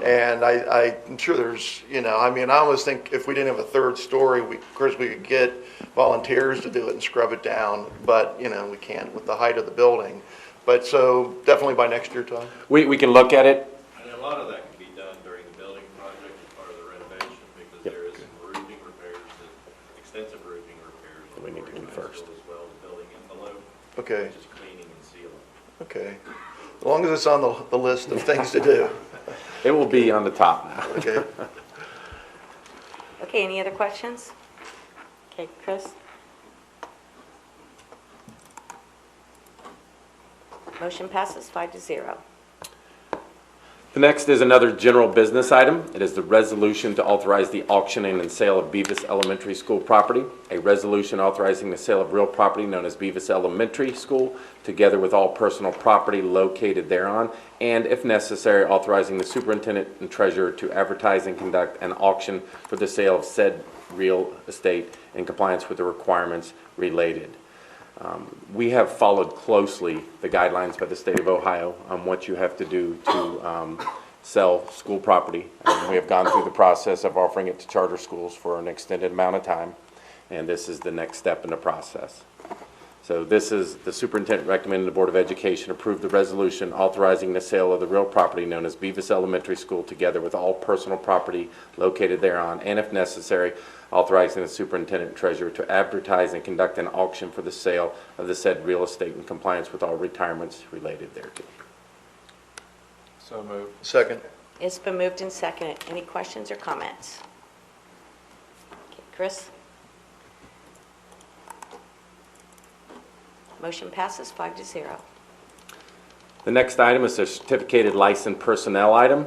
And I'm sure there's, you know, I mean, I almost think if we didn't have a third story, of course, we could get volunteers to do it and scrub it down. But, you know, we can't with the height of the building. But so definitely by next year, Todd? We can look at it. And a lot of that can be done during the building project as part of the renovation because there is some roofing repairs, extensive roofing repairs. That we need to do first. As well as building envelope. Okay. Just cleaning and sealing. Okay. As long as it's on the list of things to do. It will be on the top now. Okay. Okay, any other questions? Okay, Chris? Motion passes 5-0. The next is another general business item. It is the resolution to authorize the auctioning and sale of Beavis Elementary School property. A resolution authorizing the sale of real property known as Beavis Elementary School, together with all personal property located thereon, and if necessary, authorizing the superintendent and treasurer to advertise and conduct an auction for the sale of said real estate in compliance with the requirements related. We have followed closely the guidelines by the state of Ohio on what you have to do to sell school property. We have gone through the process of offering it to charter schools for an extended amount of time, and this is the next step in the process. So this is the superintendent recommending the Board of Education approve the resolution authorizing the sale of the real property known as Beavis Elementary School together with all personal property located thereon, and if necessary, authorizing the superintendent and treasurer to advertise and conduct an auction for the sale of the said real estate in compliance with all retirements related thereto. So moved. Second. It's been moved and seconded. Any questions or comments? Okay, Chris? Motion passes 5-0. The next item is a certificated licensed personnel item.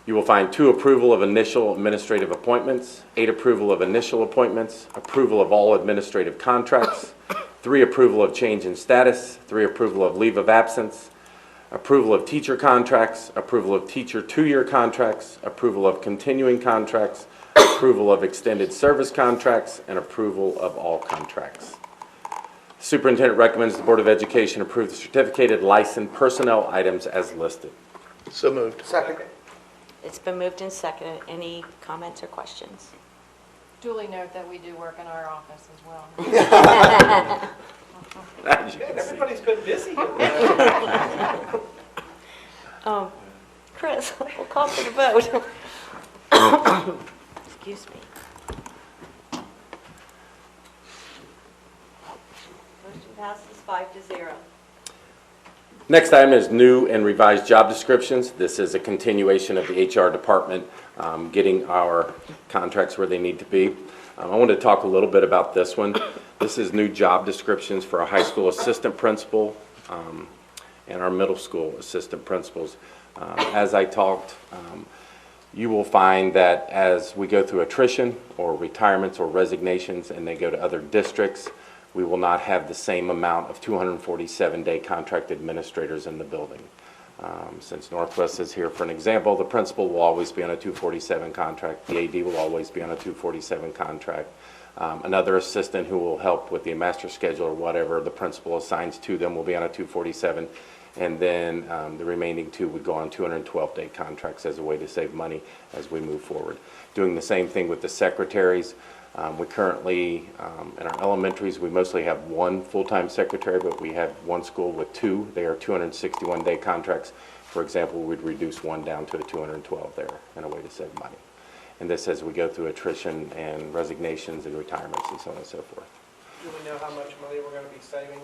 You will find 2 approval of initial administrative appointments, 8 approval of initial appointments, approval of all administrative contracts, 3 approval of change in status, 3 approval of leave of absence, approval of teacher contracts, approval of teacher 2-year contracts, approval of continuing contracts, approval of extended service contracts, and approval of all contracts. Superintendent recommends the Board of Education approve the certificated licensed personnel items as listed. So moved. Second. It's been moved and seconded. Any comments or questions? Duly note that we do work in our office as well. Everybody's been busy. Chris, we'll call for the vote. Excuse me. Motion passes 5-0. Next item is new and revised job descriptions. This is a continuation of the HR department getting our contracts where they need to be. I want to talk a little bit about this one. This is new job descriptions for a high school assistant principal and our middle school assistant principals. As I talked, you will find that as we go through attrition or retirements or resignations and they go to other districts, we will not have the same amount of 247-day contract administrators in the building. Since Northwest is here for an example, the principal will always be on a 247 contract. The AD will always be on a 247 contract. Another assistant who will help with the master schedule or whatever the principal assigns to them will be on a 247. And then the remaining 2 would go on 212-day contracts as a way to save money as we move forward. Doing the same thing with the secretaries. We currently, in our elementaries, we mostly have 1 full-time secretary, but we have 1 school with 2. They are 261-day contracts. For example, we'd reduce 1 down to a 212 there in a way to save money. And this as we go through attrition and resignations and retirements and so on and so forth. Do we know how much money we're going to be saving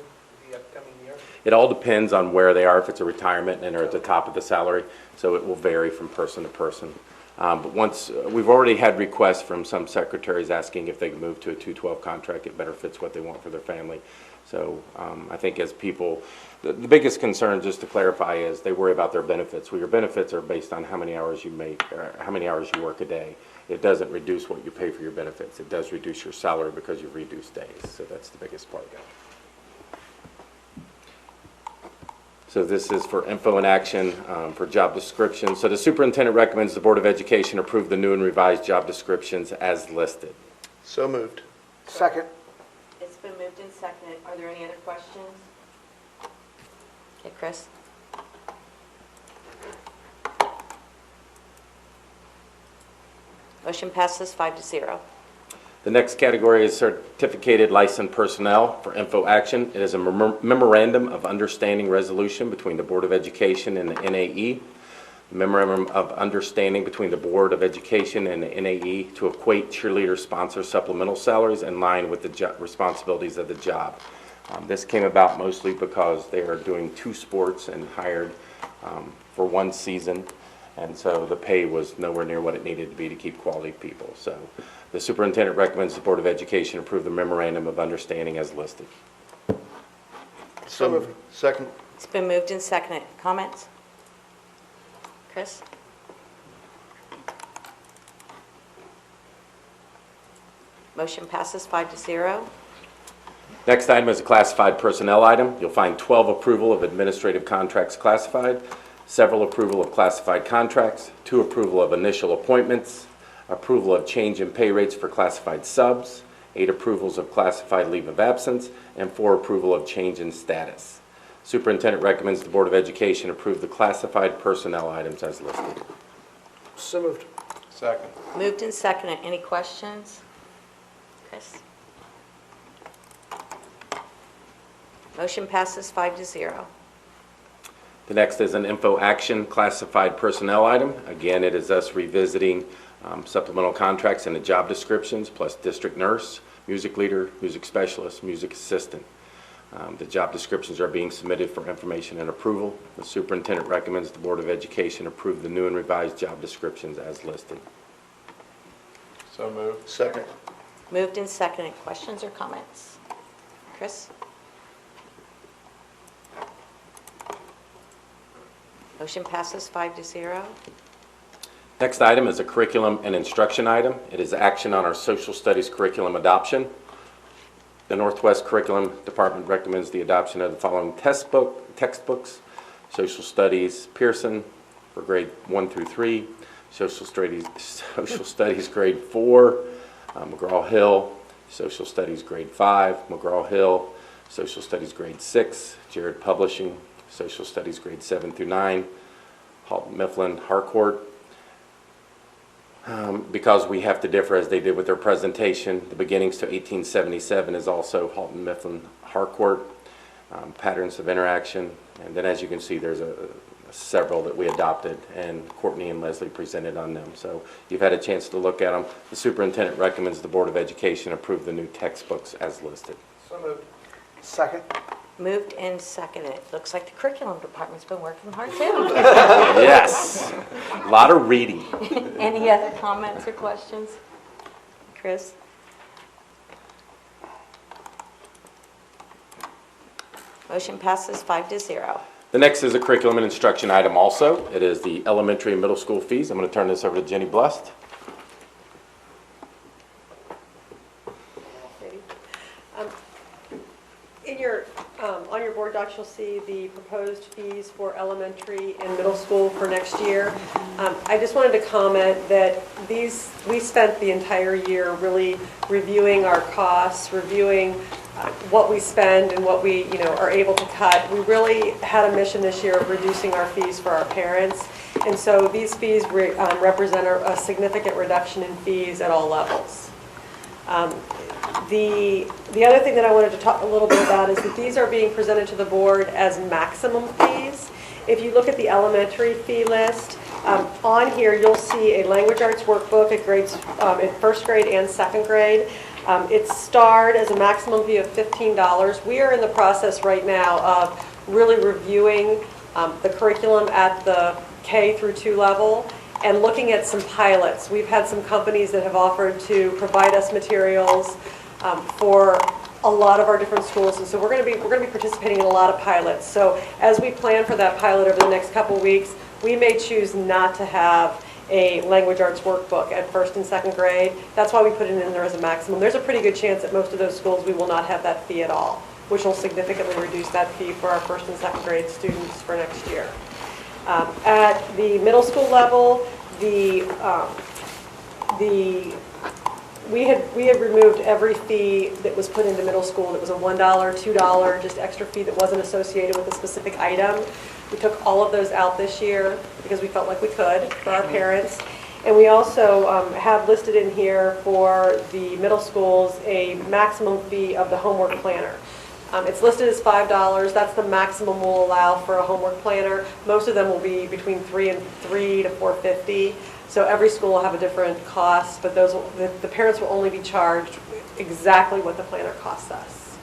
the upcoming year? It all depends on where they are, if it's a retirement and they're at the top of the salary, so it will vary from person to person. But once, we've already had requests from some secretaries asking if they can move to a 212 contract. It better fits what they want for their family. So I think as people, the biggest concern, just to clarify, is they worry about their benefits. Well, your benefits are based on how many hours you make, or how many hours you work a day. It doesn't reduce what you pay for your benefits. It does reduce your salary because you've reduced days. So that's the biggest part of it. So this is for info and action for job descriptions. So the superintendent recommends the Board of Education approve the new and revised job descriptions as listed. So moved. Second. It's been moved and seconded. Are there any other questions? Okay, Chris? Motion passes 5-0. The next category is certificated licensed personnel for info action. It is a memorandum of understanding resolution between the Board of Education and the NAE. The memorandum of understanding between the Board of Education and the NAE to equate cheerleader sponsor supplemental salaries in line with the responsibilities of the job. This came about mostly because they are doing 2 sports and hired for 1 season. And so the pay was nowhere near what it needed to be to keep quality people. So the superintendent recommends the Board of Education approve the memorandum of understanding as listed. So moved. Second. It's been moved and seconded. Comments? Chris? Motion passes 5-0. Next item is a classified personnel item. You'll find 12 approval of administrative contracts classified, several approval of classified contracts, 2 approval of initial appointments, approval of change in pay rates for classified subs, 8 approvals of classified leave of absence, and 4 approval of change in status. Superintendent recommends the Board of Education approve the classified personnel items as listed. So moved. Second. Moved and seconded. Any questions? Chris? Motion passes 5-0. The next is an info action classified personnel item. Again, it is us revisiting supplemental contracts and the job descriptions, plus district nurse, music leader, music specialist, music assistant. The job descriptions are being submitted for information and approval. The superintendent recommends the Board of Education approve the new and revised job descriptions as listed. So moved. Second. Moved and seconded. Questions or comments? Chris? Motion passes 5-0. Next item is a curriculum and instruction item. It is action on our social studies curriculum adoption. The Northwest Curriculum Department recommends the adoption of the following textbooks: Social Studies Pearson for grade 1 through 3, Social Studies grade 4, McGraw-Hill, Social Studies grade 5, McGraw-Hill, Social Studies grade 6, Jared Publishing, Social Studies grade 7 through 9, Halton Mifflin Harcourt. Because we have to differ as they did with their presentation, the beginnings to 1877 is also Halton Mifflin Harcourt, patterns of interaction, and then as you can see there's several that we adopted and Courtney and Leslie presented on them. So you've had a chance to look at them. The superintendent recommends the Board of Education approve the new textbooks as listed. So moved. Second. Moved and seconded. Looks like the curriculum department's been working hard too. Yes, a lot of reading. Any other comments or questions? Chris? Motion passes 5-0. The next is a curriculum and instruction item also. It is the elementary and middle school fees. I'm going to turn this over to Jenny Blust. In your On your board docs, you'll see the proposed fees for elementary and middle school for next year. I just wanted to comment that we spent the entire year really reviewing our costs, reviewing what we spend and what we are able to cut. We really had a mission this year of reducing our fees for our parents. And so these fees represent a significant reduction in fees at all levels. The other thing that I wanted to talk a little bit about is that these are being presented to the board as maximum fees. If you look at the elementary fee list, on here you'll see a language arts workbook at grades in first grade and second grade. It's starred as a maximum fee of $15. We are in the process right now of really reviewing the curriculum at the K through 2 level and looking at some pilots. We've had some companies that have offered to provide us materials for a lot of our different schools, and so we're going to be participating in a lot of pilots. So as we plan for that pilot over the next couple weeks, we may choose not to have a language arts workbook at first and second grade. That's why we put it in there as a maximum. There's a pretty good chance that most of those schools we will not have that fee at all, which will significantly reduce that fee for our first and second grade students for next year. At the middle school level, we had removed every fee that was put into middle school. It was a $1, $2, just extra fee that wasn't associated with a specific item. We took all of those out this year because we felt like we could for our parents. And we also have listed in here for the middle schools a maximum fee of the homework planner. It's listed as $5. That's the maximum we'll allow for a homework planner. Most of them will be between $3 to $4.50. So every school will have a different cost, but the parents will only be charged exactly what the planner costs us.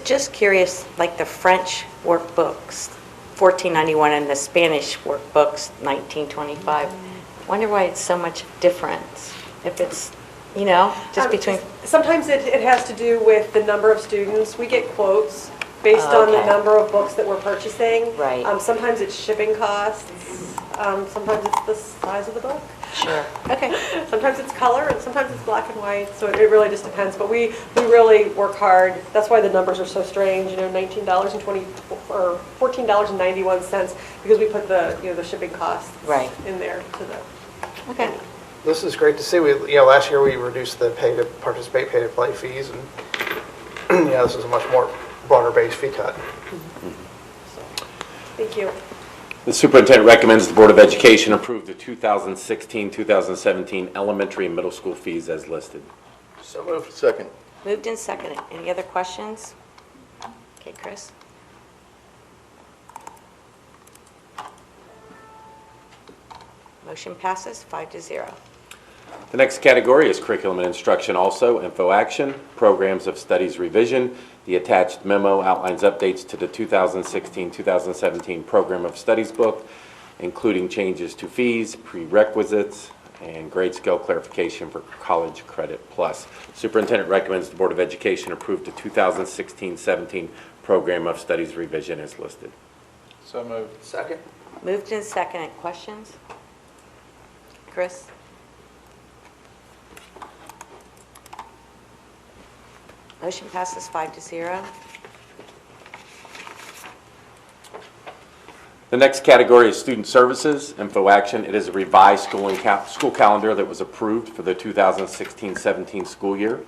Just curious, like the French workbooks, $14.91, and the Spanish workbooks, $19.25. Wonder why it's so much difference. If it's, just between. Sometimes it has to do with the number of students. We get quotes based on the number of books that we're purchasing. Right. Sometimes it's shipping costs. Sometimes it's the size of the book. Sure. Okay. Sometimes it's color, and sometimes it's black and white. So it really just depends. But we really work hard. That's why the numbers are so strange. $19.20 or $14.91 because we put the shipping costs in there to the. Okay. This is great to see. Last year we reduced the pay to participate, pay to play fees, and this is a much more broader based fee cut. Thank you. The superintendent recommends the Board of Education approve the 2016-2017 elementary and middle school fees as listed. So moved. Second. Moved and seconded. Any other questions? Okay, Chris. Motion passes 5-0. The next category is curriculum and instruction also, info action, programs of studies revision. The attached memo outlines updates to the 2016-2017 program of studies book, including changes to fees, prerequisites, and grade scale clarification for College Credit Plus. Superintendent recommends the Board of Education approve the 2016-17 program of studies revision as listed. So moved. Second. Moved and seconded. Questions? Chris? Motion passes 5-0. The next category is student services, info action. It is a revised school calendar that was approved for the 2016-17 school year.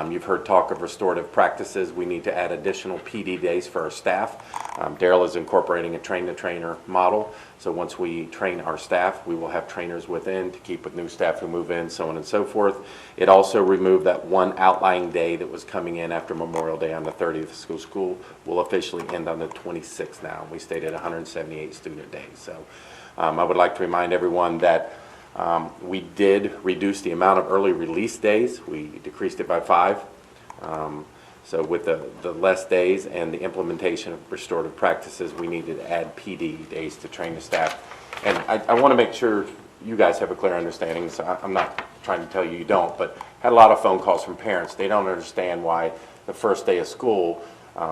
You've heard talk of restorative practices. We need to add additional PD days for our staff. Daryl is incorporating a train-the-trainer model. So once we train our staff, we will have trainers within to keep with new staff who move in, so on and so forth. It also removed that one outlying day that was coming in after Memorial Day on the 30th. School will officially end on the 26th now. We stayed at 178 student days. So I would like to remind everyone that we did reduce the amount of early release days. We decreased it by 5. So with the less days and the implementation of restorative practices, we needed to add PD days to train the staff. And I want to make sure you guys have a clear understanding. So I'm not trying to tell you don't, but had a lot of phone calls from parents. They don't understand why the first day of school,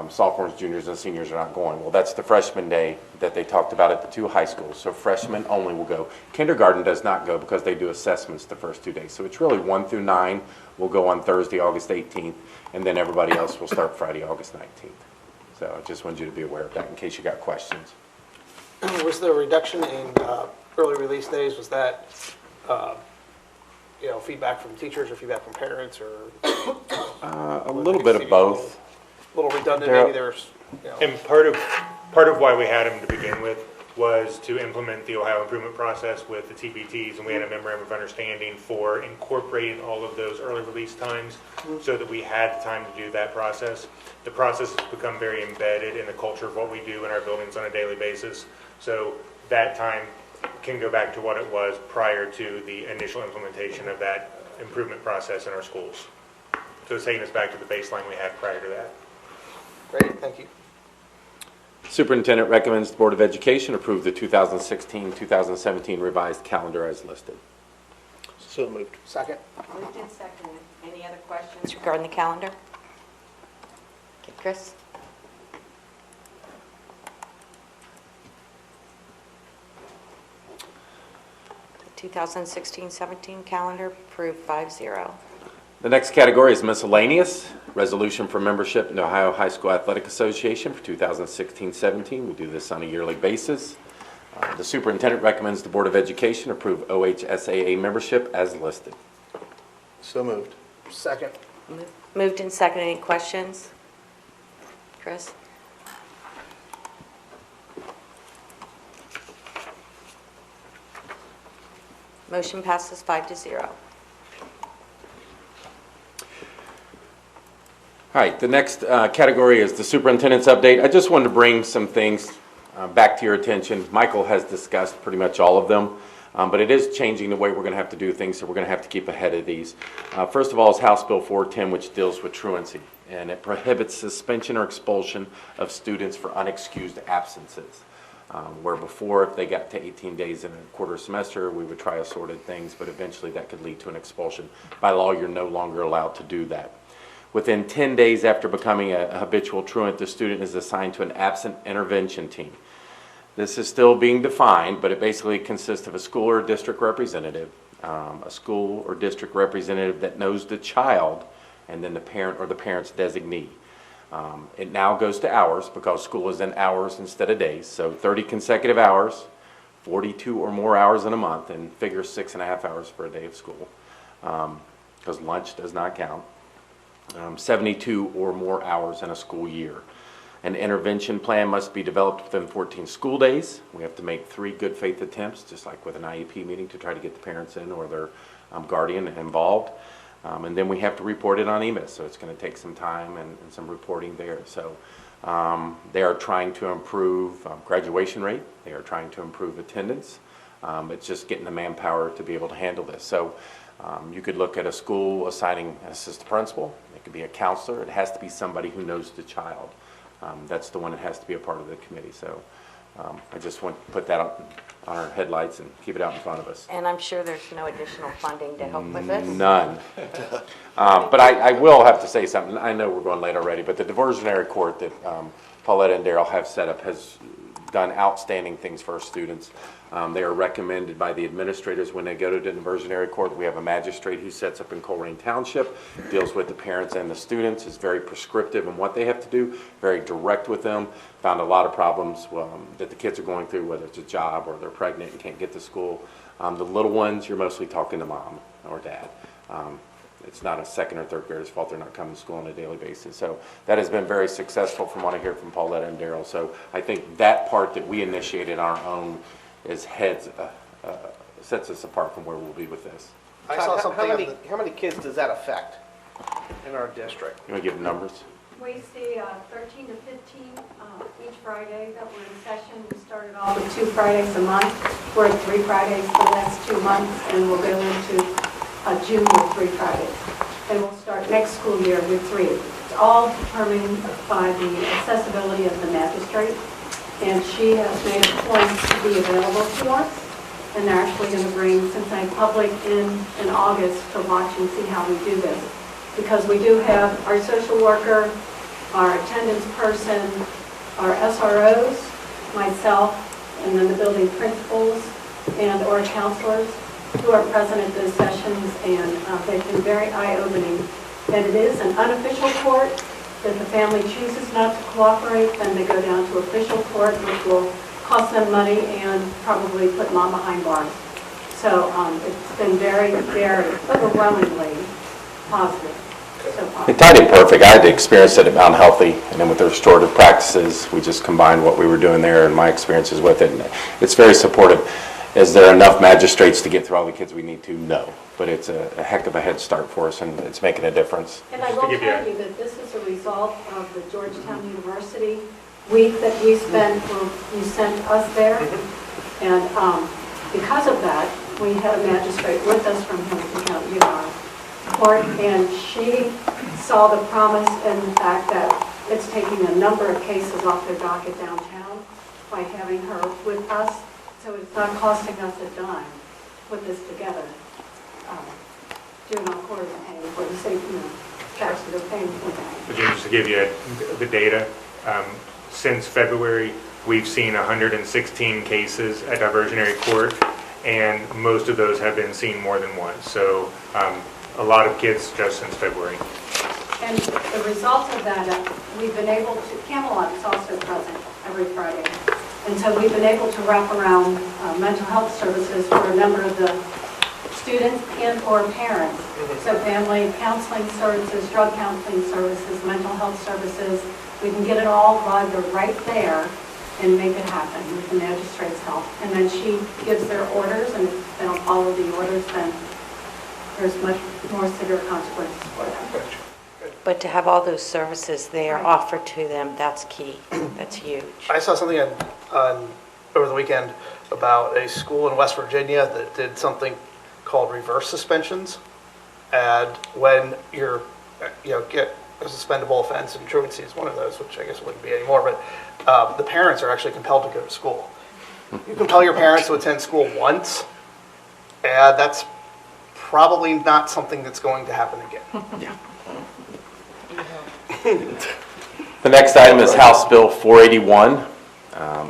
sophomores, juniors, and seniors are not going. Well, that's the freshman day that they talked about at the 2 high schools. So freshmen only will go. Kindergarten does not go because they do assessments the first 2 days. So it's really 1 through 9 will go on Thursday, August 18th, and then everybody else will start Friday, August 19th. So I just wanted you to be aware of that in case you got questions. Was the reduction in early release days, was that, feedback from teachers or feedback from parents, or? A little bit of both. A little redundant, maybe there's, And part of why we had them to begin with was to implement the Ohio improvement process with the TBTs, and we had a memorandum of understanding for incorporating all of those early release times so that we had time to do that process. The process has become very embedded in the culture of what we do in our buildings on a daily basis. So that time can go back to what it was prior to the initial implementation of that improvement process in our schools. So it's taking us back to the baseline we had prior to that. Great, thank you. Superintendent recommends the Board of Education approve the 2016-2017 revised calendar as listed. So moved. Second. Moved and seconded. Any other questions regarding the calendar? Okay, Chris? The 2016-17 calendar approved 5-0. The next category is miscellaneous. Resolution for membership in the Ohio High School Athletic Association for 2016-17. We do this on a yearly basis. The superintendent recommends the Board of Education approve OHSAA membership as listed. So moved. Second. Moved and seconded. Any questions? Chris? Motion passes 5-0. All right, the next category is the superintendent's update. I just wanted to bring some things back to your attention. Michael has discussed pretty much all of them, but it is changing the way we're going to have to do things, so we're going to have to keep ahead of these. First of all is House Bill 410, which deals with truancy, and it prohibits suspension or expulsion of students for unexcused absences. Where before, if they got to 18 days in a quarter semester, we would try assorted things, but eventually that could lead to an expulsion. By law, you're no longer allowed to do that. Within 10 days after becoming a habitual truant, the student is assigned to an absent intervention team. This is still being defined, but it basically consists of a school or district representative, a school or district representative that knows the child, and then the parent or the parent's designee. It now goes to hours because school is in hours instead of days, so 30 consecutive hours, 42 or more hours in a month, and figure 6.5 hours for a day of school, because lunch does not count. 72 or more hours in a school year. An intervention plan must be developed within 14 school days. We have to make 3 good faith attempts, just like with an IEP meeting, to try to get the parents in or their guardian involved. And then we have to report it on EMIS, so it's going to take some time and some reporting there. So they are trying to improve graduation rate. They are trying to improve attendance. It's just getting the manpower to be able to handle this. So you could look at a school assigning an assistant principal. It could be a counselor. It has to be somebody who knows the child. That's the one that has to be a part of the committee. So I just want to put that on our headlights and keep it out in front of us. And I'm sure there's no additional funding to help with this? None. But I will have to say something. I know we're going late already, but the diversionary court that Paulette and Daryl have set up has done outstanding things for our students. They are recommended by the administrators when they go to the diversionary court. We have a magistrate who sets up in Colerain Township, deals with the parents and the students, is very prescriptive in what they have to do, very direct with them. Found a lot of problems that the kids are going through, whether it's a job or they're pregnant and can't get to school. The little ones, you're mostly talking to mom or dad. It's not a second or third grader's fault they're not coming to school on a daily basis. So that has been very successful from what I hear from Paulette and Daryl. So I think that part that we initiated on our own is sets us apart from where we'll be with this. I saw something. How many kids does that affect in our district? You want to give numbers? We see 13 to 15 each Friday that we're in session. We started off with 2 Fridays a month. We're at 3 Fridays for the next 2 months, and we'll go into June with 3 Fridays. And we'll start next school year with 3. It's all determined by the accessibility of the magistrate. And she has made a point to be available to us. And they're actually going to bring Cincinnati Public in August to watch and see how we do this. Because we do have our social worker, our attendance person, our SROs, myself, and then the building principals and or counselors who are present at those sessions, and they've been very eye-opening. That it is an unofficial court, If the family chooses not to cooperate, then they go down to official court, which will cost them money and probably put mom behind bars. So it's been very, very overwhelmingly positive so far. It tied in perfect. I had experienced it at Mount Healthy, and then with the restorative practices, we just combined what we were doing there and my experiences with it. And it's very supportive. Is there enough magistrates to get through all the kids we need to? No. But it's a heck of a head start for us, and it's making a difference. And I will tell you that this is a result of the Georgetown University week that we spent, where you sent us there. And because of that, we had a magistrate with us from Hamilton County Court, and she saw the promise in the fact that it's taking a number of cases off their docket downtown by having her with us. So it's not costing us a dime to put this together. Juvenile court is paying for the same, taxes are paying for that. But just to give you the data, since February, we've seen 116 cases at diversionary court, and most of those have been seen more than once. So a lot of kids just since February. And the result of that, we've been able to, Camelot is also present every Friday. And so we've been able to wrap around mental health services for a number of the students and or parents. So family counseling services, drug counseling services, mental health services. We can get it all while they're right there and make it happen with the magistrate's help. And then she gives their orders, and if they don't follow the orders, then there's much more severe consequences for them. But to have all those services there offered to them, that's key. That's huge. I saw something over the weekend about a school in West Virginia that did something called reverse suspensions. And when you're, get a suspendable offense, and truancy is one of those, which I guess wouldn't be anymore, but the parents are actually compelled to go to school. You compel your parents to attend school once, and that's probably not something that's going to happen again. The next item is House Bill 481.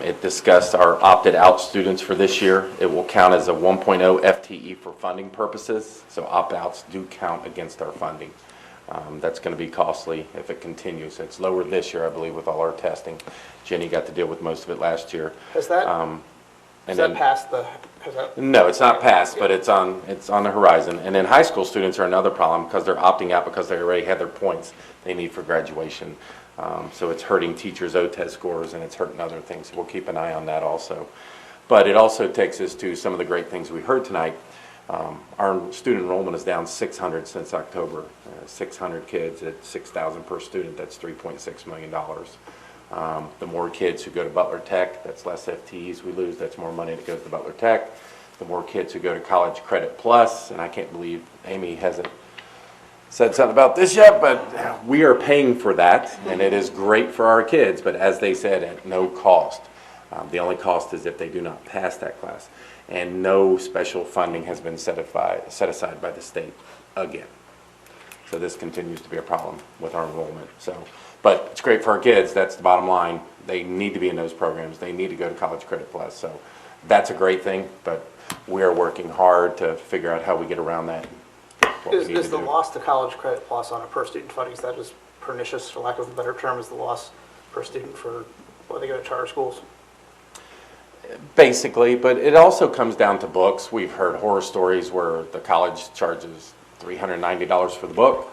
It discussed our opted out students for this year. It will count as a 1.0 FTE for funding purposes, so opt-outs do count against our funding. That's going to be costly if it continues. It's lower this year, I believe, with all our testing. Jenny got to deal with most of it last year. Has that, passed the... No, it's not passed, but it's on the horizon. And then high school students are another problem because they're opting out because they already had their points they need for graduation. So it's hurting teachers' OTES scores, and it's hurting other things. So we'll keep an eye on that also. But it also takes us to some of the great things we heard tonight. Our student enrollment is down 600 since October. 600 kids at $6,000 per student, that's $3.6 million. The more kids who go to Butler Tech, that's less FTEs we lose, that's more money that goes to Butler Tech. The more kids who go to College Credit Plus, and I can't believe Amy hasn't said something about this yet, but we are paying for that, and it is great for our kids, but as they said, at no cost. The only cost is if they do not pass that class, and no special funding has been set aside by the state again. So this continues to be a problem with our enrollment. But it's great for our kids. That's the bottom line. They need to be in those programs. They need to go to College Credit Plus. So that's a great thing, but we are working hard to figure out how we get around that. Is the loss to College Credit Plus on a per student funding, is that as pernicious, for lack of a better term, as the loss per student for when they go to charter schools? Basically, but it also comes down to books. We've heard horror stories where the college charges $390 for the book.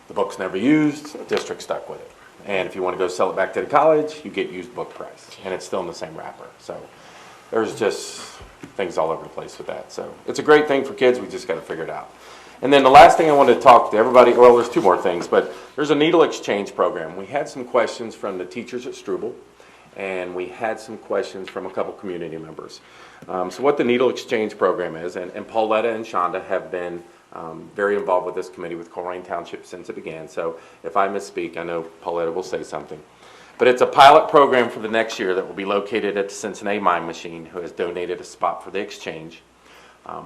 The book's never used, district stuck with it. And if you want to go sell it back to the college, you get used book price. And it's still in the same wrapper. So there's just things all over the place with that. So it's a great thing for kids. We just got to figure it out. And then the last thing I wanted to talk to everybody, well, there's two more things, but there's a needle exchange program. We had some questions from the teachers at Struble, and we had some questions from a couple community members. So what the needle exchange program is, and Pauletta and Shonda have been very involved with this committee with Colerain Township since it began. So if I misspeak, I know Pauletta will say something. But it's a pilot program for the next year that will be located at the Cincinnati Mine Machine, who has donated a spot for the exchange.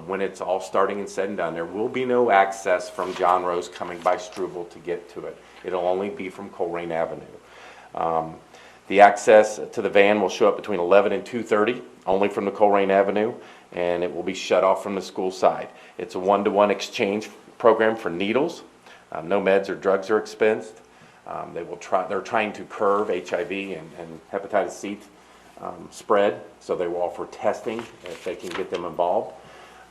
When it's all starting and said and done, there will be no access from John Rose coming by Struble to get to it. It'll only be from Colerain Avenue. The access to the van will show up between 11 and 2:30, only from the Colerain Avenue, and it will be shut off from the school side. It's a one-to-one exchange program for needles. No meds or drugs are expensed. They're trying to curb HIV and hepatitis C spread, so they will offer testing if they can get them involved.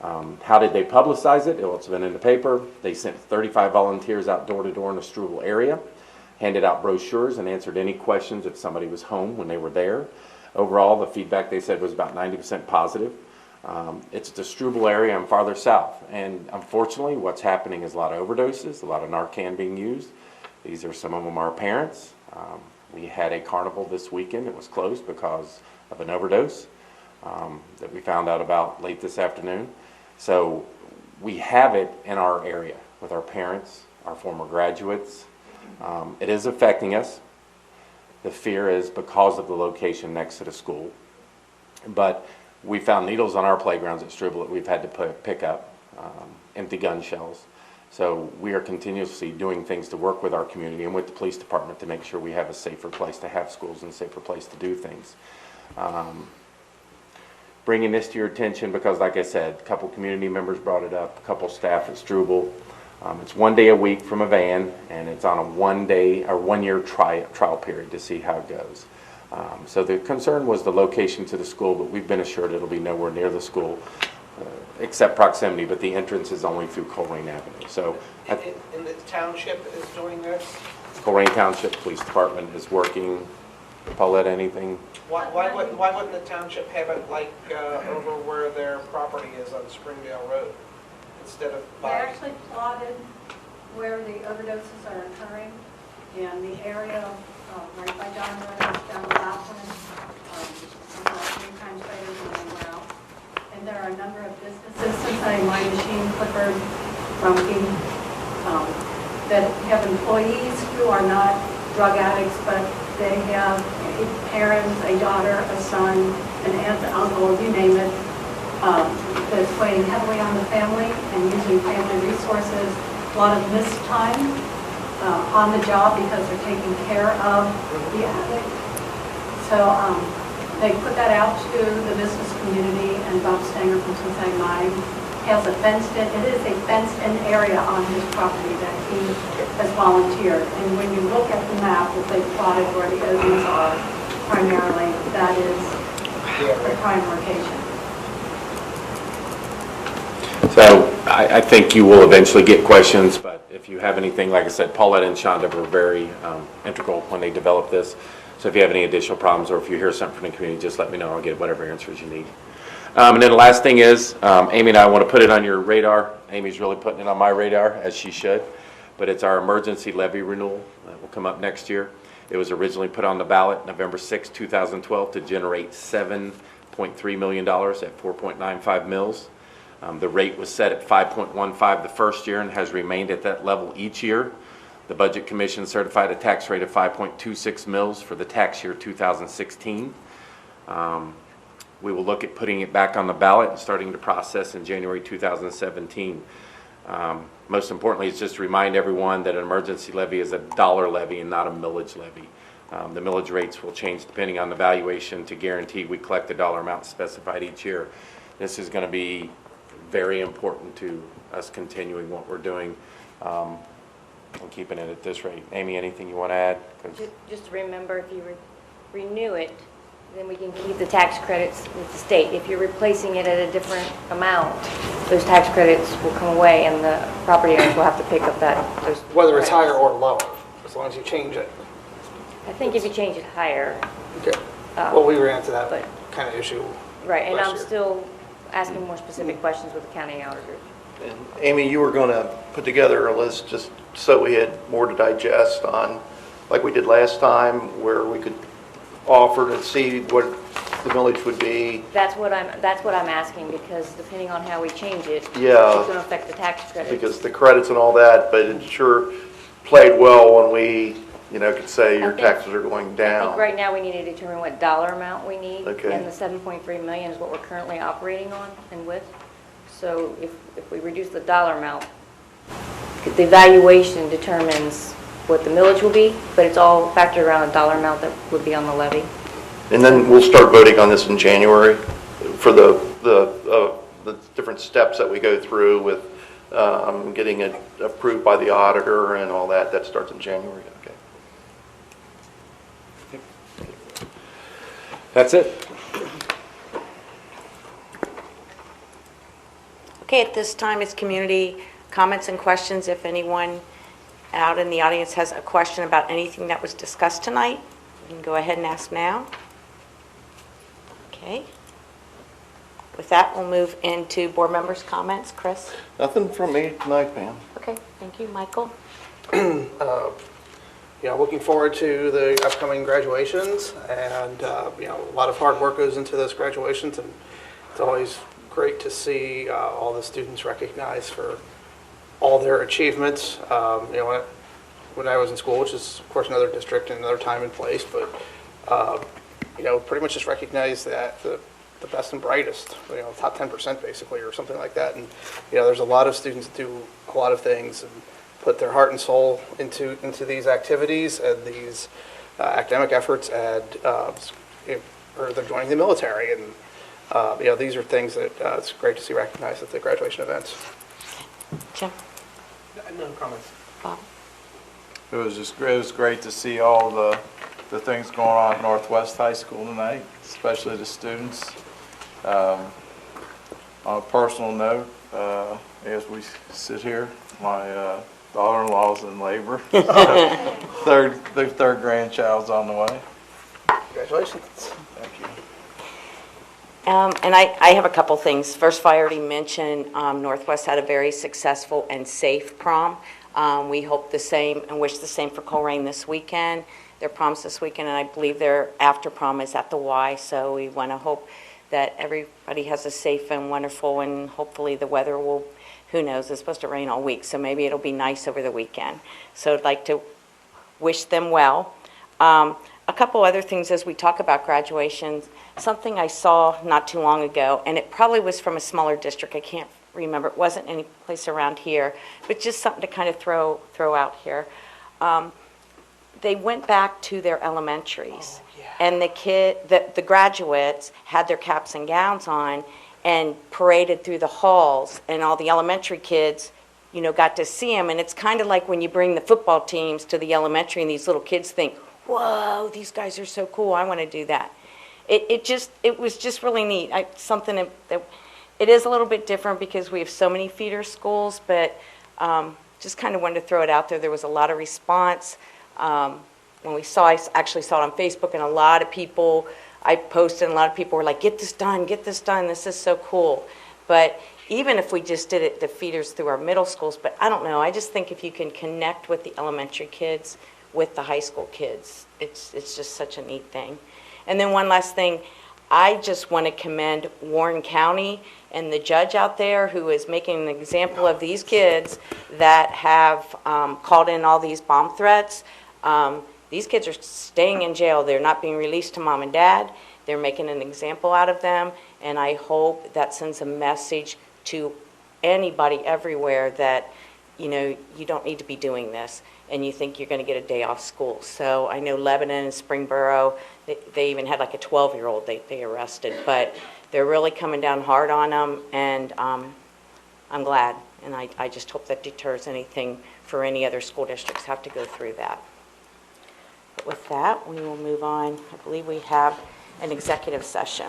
How did they publicize it? Well, it's been in the paper. They sent 35 volunteers out door to door in the Struble area, handed out brochures, and answered any questions if somebody was home when they were there. Overall, the feedback they said was about 90% positive. It's the Struble area and farther south, and unfortunately what's happening is a lot of overdoses, a lot of Narcan being used. These are some of them our parents. We had a carnival this weekend. It was closed because of an overdose that we found out about late this afternoon. So we have it in our area with our parents, our former graduates. It is affecting us. The fear is because of the location next to the school. But we found needles on our playgrounds at Struble that we've had to pick up, empty gun shells. So we are continuously doing things to work with our community and with the police department to make sure we have a safer place to have schools and a safer place to do things. Bringing this to your attention because, like I said, a couple community members brought it up, a couple staff at Struble. It's 1 day a week from a van, and it's on a 1 day or 1 year trial period to see how it goes. So the concern was the location to the school, but we've been assured it'll be nowhere near the school, except proximity, but the entrance is only through Colerain Avenue. So, And the township is doing this? Colerain Township Police Department is working. Paulette, anything? Why wouldn't the township have it like over where their property is on Springdale Road instead of They by? actually plotted where the overdoses are occurring in the area right by John Rose, down Laughlin, three times greater than anywhere else. And there are a number of businesses, Cincinnati Wine Machine, Clifford, Rumpke, that have employees who are not drug addicts, but they have parents, a daughter, a son, an aunt, an uncle, you name it, that's weighing heavily on the family and using family resources, a lot of missed time on the job because they're taking care of the addict. So they put that out to the business community, and Bob Stanger from Cincinnati Mine has a fenced-in, it is a fenced-in area on his property that he has volunteered. And when you look at the map that they plotted where the ODs are primarily, that is the prime location. So I think you will eventually get questions, but if you have anything, like I said, Paulette and Shonda were very integral when they developed this. So if you have any additional problems or if you hear something from the community, just let me know. I'll get whatever answers you need. And then the last thing is, Amy and I want to put it on your radar. Amy's really putting it on my radar, as she should. But it's our emergency levy renewal that will come up next year. It was originally put on the ballot November 6, 2012 to generate $7.3 million at 4.95 mils. The rate was set at 5.15 the first year and has remained at that level each year. The Budget Commission certified a tax rate of 5.26 mils for the tax year 2016. We will look at putting it back on the ballot and starting the process in January 2017. Most importantly, it's just to remind everyone that an emergency levy is a dollar levy and not a millage levy. The millage rates will change depending on the valuation to guarantee we collect the dollar amount specified each year. This is going to be very important to us continuing what we're doing and keeping it at this rate. Amy, anything you want to add? Just remember, if you renew it, then we can keep the tax credits with the state. If you're replacing it at a different amount, those tax credits will come away and the property owners will have to pick up those Whether it's credits. higher or lower, as long as you change it. I think if you change it higher. Okay. Well, we ran into that kind of issue. Right, and last I'm year. still asking more specific questions with the county auditor. And Amy, you were going to put together a list just so we had more to digest on, like we did last time, where we could offer to see what the millage would be. That's what I'm asking, because depending on how we change it, Yeah. it's going to affect the tax credits. Because the credits and all that, but it sure played well when we, could say your taxes are going I think down. right now we need to determine what dollar amount we need. Okay. And the 7.3 million is what we're currently operating on and with. So if we reduce the dollar amount, the valuation determines what the millage will be, but it's all factored around a dollar amount that would be on the levy. And then we'll start voting on this in January for the different steps that we go through with getting it approved by the auditor and all that. That starts in January. Okay. That's it. Okay, at this time, it's community comments and questions. If anyone out in the audience has a question about anything that was discussed tonight, you can go ahead and ask now. Okay. With that, we'll move into board members' comments. Chris? Nothing from me tonight, Pam. Okay, thank you. Michael? Looking forward to the upcoming graduations, and a lot of hard work goes into those graduations, and it's always great to see all the students recognized for all their achievements. When I was in school, which is of course another district and another time and place, but pretty much just recognize that the best and brightest, top 10% basically, or something like that. And there's a lot of students that do a lot of things and put their heart and soul into these activities and these academic efforts, and or they're joining the military, and these are things that it's great to see recognized at the graduation events. Jim? No comments. Bob? It was great to see all the things going on at Northwest High School tonight, especially the students. On a personal note, as we sit here, my daughter-in-law's in labor. Their third grandchild's on the way. Congratulations. Thank you. And I have a couple things. First of all, I already mentioned Northwest had a very successful and safe prom. We hope the same and wish the same for Coleraine this weekend. Their prom's this weekend, and I believe their after prom is at the Y, so we want to hope that everybody has a safe and wonderful, and hopefully the weather will, who knows, it's supposed to rain all week, so maybe it'll be nice over the weekend. So I'd like to wish them well. A couple other things as we talk about graduations. Something I saw not too long ago, and it probably was from a smaller district. I can't remember. It wasn't any place around here, but just something to kind of throw out here. They went back to their elementaries, and the graduates had their caps and gowns on and paraded through the halls, and all the elementary kids, got to see them. And it's kind of like when you bring the football teams to the elementary, and these little kids think, "Whoa, these guys are so cool. I want to do that." It was just really neat. Something that it is a little bit different because we have so many feeder schools, but just kind of wanted to throw it out there. There was a lot of response. When I actually saw it on Facebook, and a lot of people, I posted, and a lot of people were like, get this done, this is so cool. But even if we just did it, the feeders through our middle schools, but I don't know, I just think if you can connect with the elementary kids, with the high school kids, it's just such a neat thing. And then one last thing, I just want to commend Warren County and the judge out there who is making an example of these kids that have called in all these bomb threats. These kids are staying in jail. They're not being released to mom and dad. They're making an example out of them, and I hope that sends a message to anybody everywhere that, you don't need to be doing this, and you think you're going to get a day off school. So I know Lebanon and Springboro, they even had like a 12-year-old they arrested, but they're really coming down hard on them, and I'm glad, and I just hope that deters anything for any other school districts have to go through that. But with that, we will move on. I believe we have an executive session.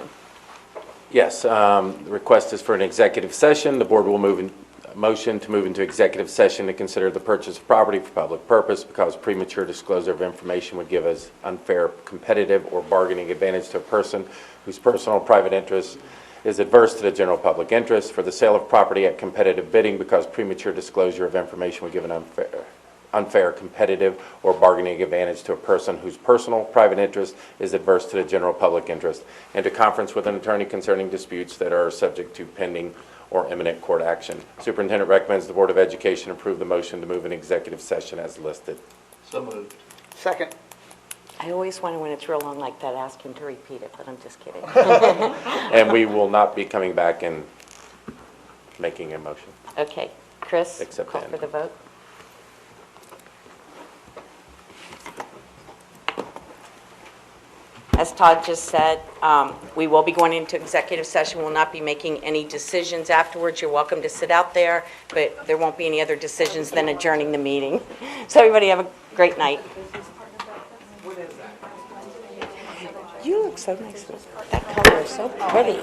Yes, the request is for an executive session. The board will motion to move into executive session to consider the purchase of property for public purpose because premature disclosure of information would give us unfair competitive or bargaining advantage to a person whose personal or private interest is adverse to the general public interest, for the sale of property at competitive bidding because premature disclosure of information would give an unfair competitive or bargaining advantage to a person whose personal private interest is adverse to the general public interest, and to conference with an attorney concerning disputes that are subject to pending or imminent court action. Superintendent recommends the Board of Education approve the motion to move in executive session as listed. So moved. Second. I always wonder when it's real long like that, ask him to repeat it, but I'm just kidding. And we will not be coming back and making a motion. Okay, Chris, Except call then. for the vote. As Todd just said, we will be going into executive session. We'll not be making any decisions afterwards. You're welcome to sit out there, but there won't be any other decisions than adjourning the meeting. So everybody have a great night. You look so nice. That color is so pretty.